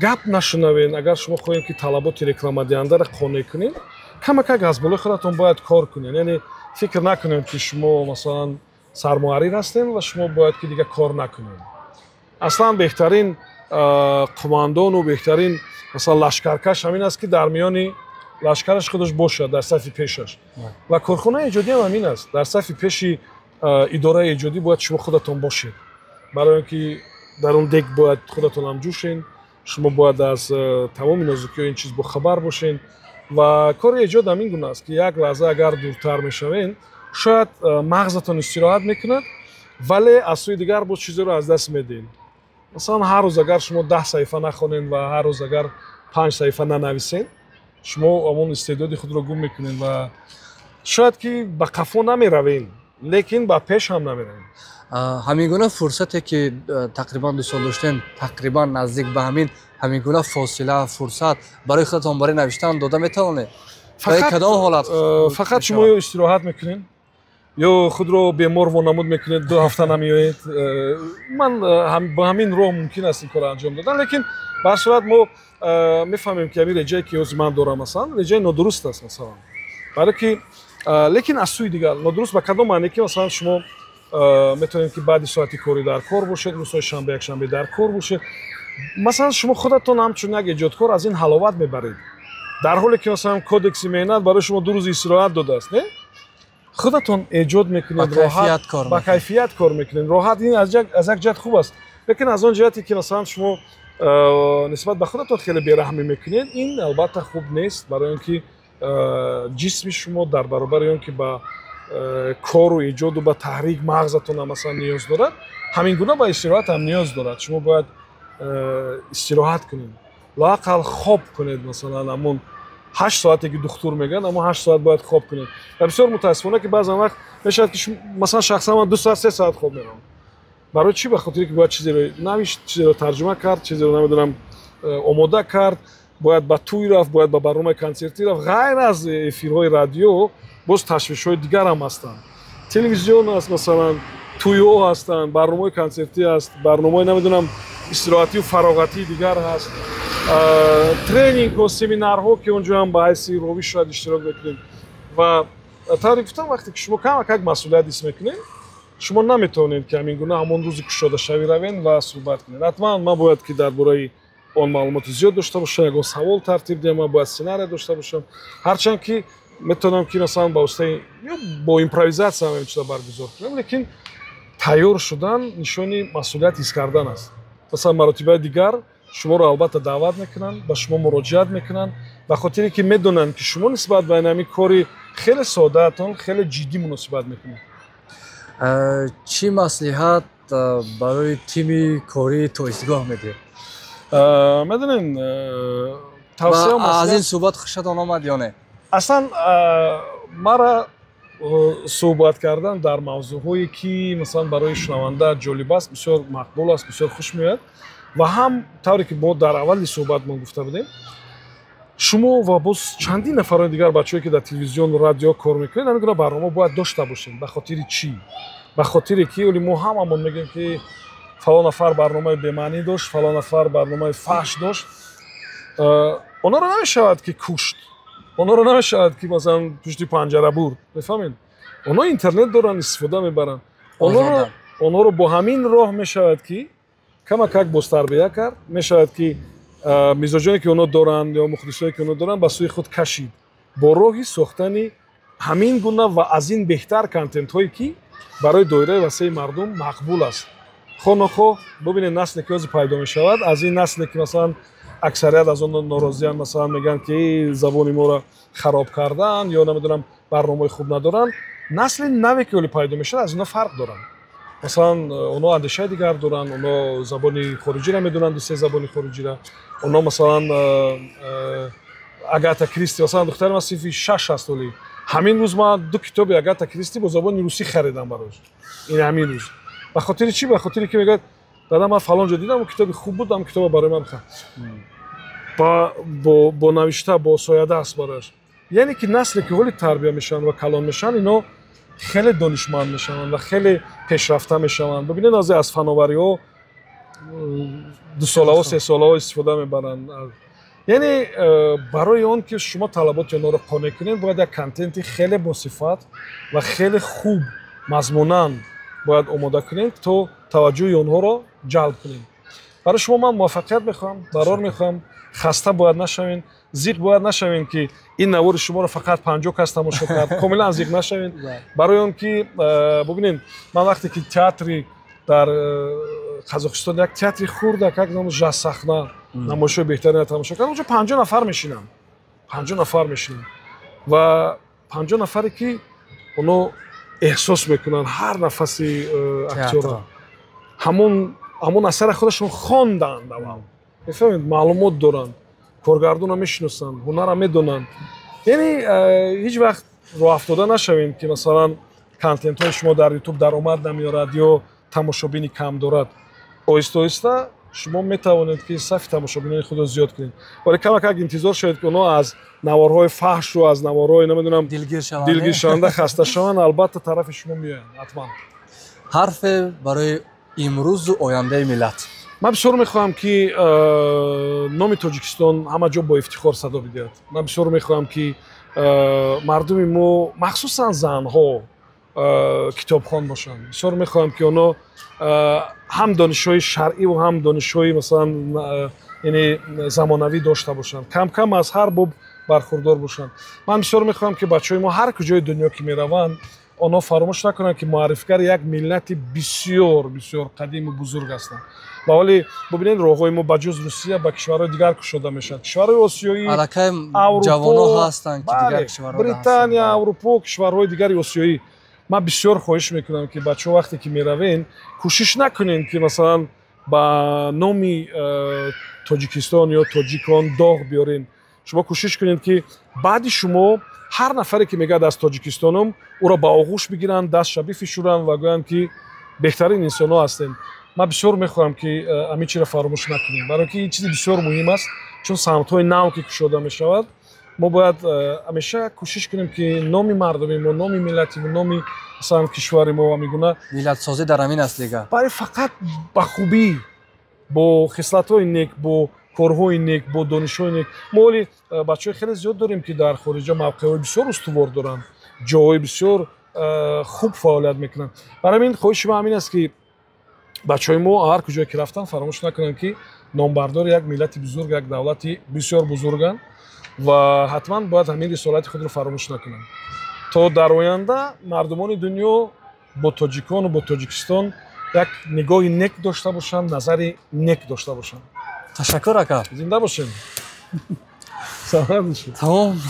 гап нашунавед, агар шумо хоҳед ки талаботи рекламадиҳандаро қонеъ кунед, камакак аз болои худатон бояд кор кунед. яъне фикр накунед ки шумо масалан сармуҳаррир ҳастед ва шумо бояд ки дигар кор накунед. аслан беҳтарин қумандону беҳтарин масалан лашкаркаш ҳамин аст ки дар миёни лашкараш худаш бошад, дар сафи пешаш. ва корхонаи эҷодӣ ҳам ҳамин аст, дар сафи пеши идораи эҷодӣ бояд шумо худатон бошед, барои он ки дар он дег бояд худатон ҳам ҷӯшен, шумо бояд аз тамоми нозукиҳои ин чиз бохабар бошед ва кори эҷод ҳамин гуна аст ки як лаҳза агар дуртар мешавед, шояд мағзатон истироҳат мекунад, вале аз сӯи дигар боз чизеро аз даст медиҳед. масалан ҳар рӯз агар шумо 10 саҳифа нахонед ва ҳар рӯз агар 5 саҳифа нанависед, шумо ҳамон истеъдоди худро гум мекунед ва шояд ки ба қафо намеравед, лекин ба пеш ҳам намеравед. ҳамин гуна фурсате ки тақрибан 2 сол доштем, тақрибан наздик ба ҳамин гуна фосила, фурсат барои худатон барои навиштан дода метавонед? кадом ҳолат фақат шумо ё истироҳат мекунед, ё худро бемор вонамуд мекунед, 2 ҳафта намеоед. ман ба ҳамин роҳ мумкин аст ин корро анҷом додан, лекин ба ҳар сурат мо мефаҳмем ки ҳамин реҷае ки ҳозир ман дорам масалан реҷаи нодуруст аст масалан. барое ки лекин аз сӯи дигар нодуруст ба кадом маъне ки масалан шумо метавонед ки баъди соати кори дар кор бошед, рӯзҳои шанбе якшанбе дар кор бошед. масалан шумо худатон ҳамчун як эҷодкор аз ин ҳаловат мебаред, дар ҳоле ки масалан кодекси меҳнат барои шумо 2 рӯзи истироҳат додааст, не? худатон эҷод мекунед, роҳат ба кайфият кор мекунед, роҳат. ин аз як ҷиҳат хуб аст, лекин аз он ҷиҳате ки масалан шумо нисбат ба худатон хеле бераҳмӣ мекунед, ин албатта хуб нест, барои он ки ҷисми шумо дар баробари он ки ба кору эҷоду ба таҳрик мағзатон ҳам масалан ниёз дорад, ҳамин гуна ба истироҳат ҳам ниёз дорад. шумо бояд истироҳат кунед, лоақал хоб кунед, масалан ҳамон 8 соате ки духтур мегӯяд, аммо 8 соат бояд хоб кунед. ва бисёр мутаассифона ки баъзан вақт мешавад ки масалан шахсан ман 2 соат 3 соат хоб меравам. барои чӣ? ба хотире ки бояд чизеро навишт, чизеро тарҷума кард, чизеро намедонам омода кард, бояд ба туй рафт, бояд ба барномаи консертӣ рафт. ғайр аз эфирҳои радио боз ташвишҳои дигар ҳам ҳастанд. телевизион аст, масалан туйҳо ҳастанд, барномаи консертӣ аст, барномаи намедонам истироҳатию фароғатии дигар ҳаст, тренингҳо, семинарҳо ки онҷо ҳам ба ҳайси ровӣ шояд иштирок мекунем. ва тавре гуфтам вақте ки шумо камакак масъулият ҳис мекунед, шумо наметавонед ки ҳамин гуна ҳамон рӯзи кушодашавӣ равед ва суҳбат кунед. ҳатман ман бояд ки дар бораи он маълумоти зиёд дошта бошам, ягон савол тартиб диҳам, ман бояд сценария дошта бошам, ҳарчанд ки میتونم که مثلا با واسطه یا با ایمپروویزاسیا هم چیزا برگزار کنم، لیکن تیار شدن نشانی مسئولیت حس کردن است. مثلا مراتب دیگر شما رو البته دعوت میکنن، با شما مراجعت میکنن، به خاطری که میدونن که شما نسبت به این کاری خیلی ساده‌تون خیلی جدی مناسبت میکنید. چی مصلحت برای تیم کاری تو ایستگاه میده؟ میدونین توصیه از این صحبت خوشت آمد یا نه؟ اصلا مرا صحبت کردن در موضوعی که مثلا برای شنونده جالب است، بسیار مقبول است، بسیار خوش میاد و هم طوری که ما در اول صحبت ما گفته بودیم شما و باز چندین نفر دیگر بچه‌ای که در تلویزیون و رادیو کار میکنید همین برنامه باید داشته باشین. به خاطر چی؟ به خاطر که ولی ما هممون میگیم که فلان نفر برنامه به معنی داشت، فلان نفر برنامه فحش داشت. اونا رو نمیشود که کشت، اونا رو نمیشود که مثلا پشت پنجره برد. بفهمید اونا اینترنت دارن استفاده میبرن، اونا رو با همین راه میشود که کمک باز تربیه کرد، میشود که مزاجانی که اونا دارن یا مخلصایی که اونا دارن به سوی خود کشید با راهی ساختن همین گونه و از این بهتر کانتنت هایی که برای دایره وسیع مردم مقبول است. خب ببینید نسلی که از پیدا می شود، از این نسلی که مثلا اکثریت از اون ناراضیان، مثلا میگن که زبان ما را خراب کردن یا نمیدونم برنامه خوب ندارن، نسل نوی که پیدا میشه از اینا فرق دارن. مثلا اونا اندیشه دیگر دارن، اونا زبان خارجی را میدونن، دو سه زبان خارجی را. اونا مثلا اگاتا کریستی مثلا دختر من صرف 6 سالی همین روز ما 2 کتاب اگاتا کریستی با زبان روسی خریدم براش. این همین روز. به خاطر چی؟ به خاطر که میگه دادم من فلان جا دیدم و کتاب خوب بود، کتاب برای من بخوام. با نوشته با سایه دست براش. یعنی که نسلی که ولی تربیت میشن و کلان میشن اینا خیلی دانشمند میشن و خیلی پیشرفته میشن. ببینید از فناوری ها 2 ساله و 3 ساله ها استفاده میبرن. یعنی برای اون که شما طلبات اونا رو قانع کنید باید یک کانتنت خیلی با صفت و خیلی خوب مضمونن باید آماده کنید تا توجه اونها رو جلب کنید. برای شما من موفقیت میخوام، ضرر میخوام، خسته باید نشوین، زیق باید نشوین که این نوار شما رو فقط 50 کس تماشا کرد، کاملا زیق نشوین. برای اون که ببینید من وقتی که تئاتری در قزاقستان یک تئاتر خورده که نام جاز صحنه نمایش بهترین تماشا کردم، اونجا 50 نفر میشینن، 50 نفر میشینن و 50 نفری که اونو احساس میکنن هر نفسی اکتورا همون اثر خودشون خواندن، میفهمید معلومات دارن، کارگردون رو میشناسن، هنر رو میدونن. یعنی هیچ وقت راه افتاده نشوین که مثلا کانتنت های شما در یوتیوب درآمد نمیارد یا تماشابین کم دارد. آهسته آهسته شما میتوانید که صف تماشابینای خود رو زیاد کنید. ولی کمک انتظار شاید که اونا از نوارهای فحش و از نوارهای نمیدونم دلگیر شونده خسته شون، البته طرف شما میاین حتما. حرف برای امروز و آینده ملت. من بسیار میخواهم که نام تاجیکستان همه جا با افتخار صدا بدهد. من بسیار میخواهم که مردم ما مخصوصا زنها کتابخوان باشن. بسیار میخواهم که اونا هم دانش‌های شرعی و هم دانش‌های مثلا یعنی زمانوی داشته باشن، کم کم از هر باب برخوردار باشن. من بسیار میخواهم که بچهای ما هر کجای دنیا که میروند آنها فراموش نکنن که معرفیگر یک ملت بسیار بسیار قدیم و بزرگ هستند. و ولی ببینید راههای ما بجز روسیه به کشورهای دیگر کشیده میشن. کشورهای آسیایی، جوان‌ها هستند که دیگر کشورها بریتانیا، اروپا، کشورهای دیگر آسیایی. من بسیار خواهش میکنم که بچه‌ها وقتی که میروین کوشش نکنین که مثلا با نام تاجیکستان یا تاجیکان داغ بیارین. شما کوشش کنید که بعد شما هر نفری که میگه از تاجیکستانم او را با آغوش بگیرن، دستش بفشورن و گوین که بهترین انسان‌ها هستن. من بسیار میخوام که همین چیز را فراموش نکنیم، برای که این چیز بسیار مهم است، چون سمت‌های نو که کشیده میشود ما باید همیشه کوشش کنیم که نام مردمی ما، نام ملتی ما، نام مثلا کشور ما و میگونه ملت سازی در همین است دیگه. برای فقط با خوبی، با خصلت‌های نیک، با کارهای نیک، با دانش‌های نیک. ما ولی بچه‌های خیلی زیاد داریم که در خارج موقع‌های بسیار استوار دارن، جاهای بسیار خوب فعالیت میکنن. برای این خواهش من همین است که بچه‌های ما هر کجایی که رفتن فراموش نکنن که نامبردار یک ملت بزرگ، یک دولت بسیار بزرگن ва ҳатман бояд ҳамин рисолати худро фаромӯш накунанд, то дар оянда мардумони дунё бо тоҷикону бо Тоҷикистон як нигоҳи нек дошта бошанд, назари нек дошта бошанд. Ташаккур ака. Зинда бошед. Саломат бошед. Тамом.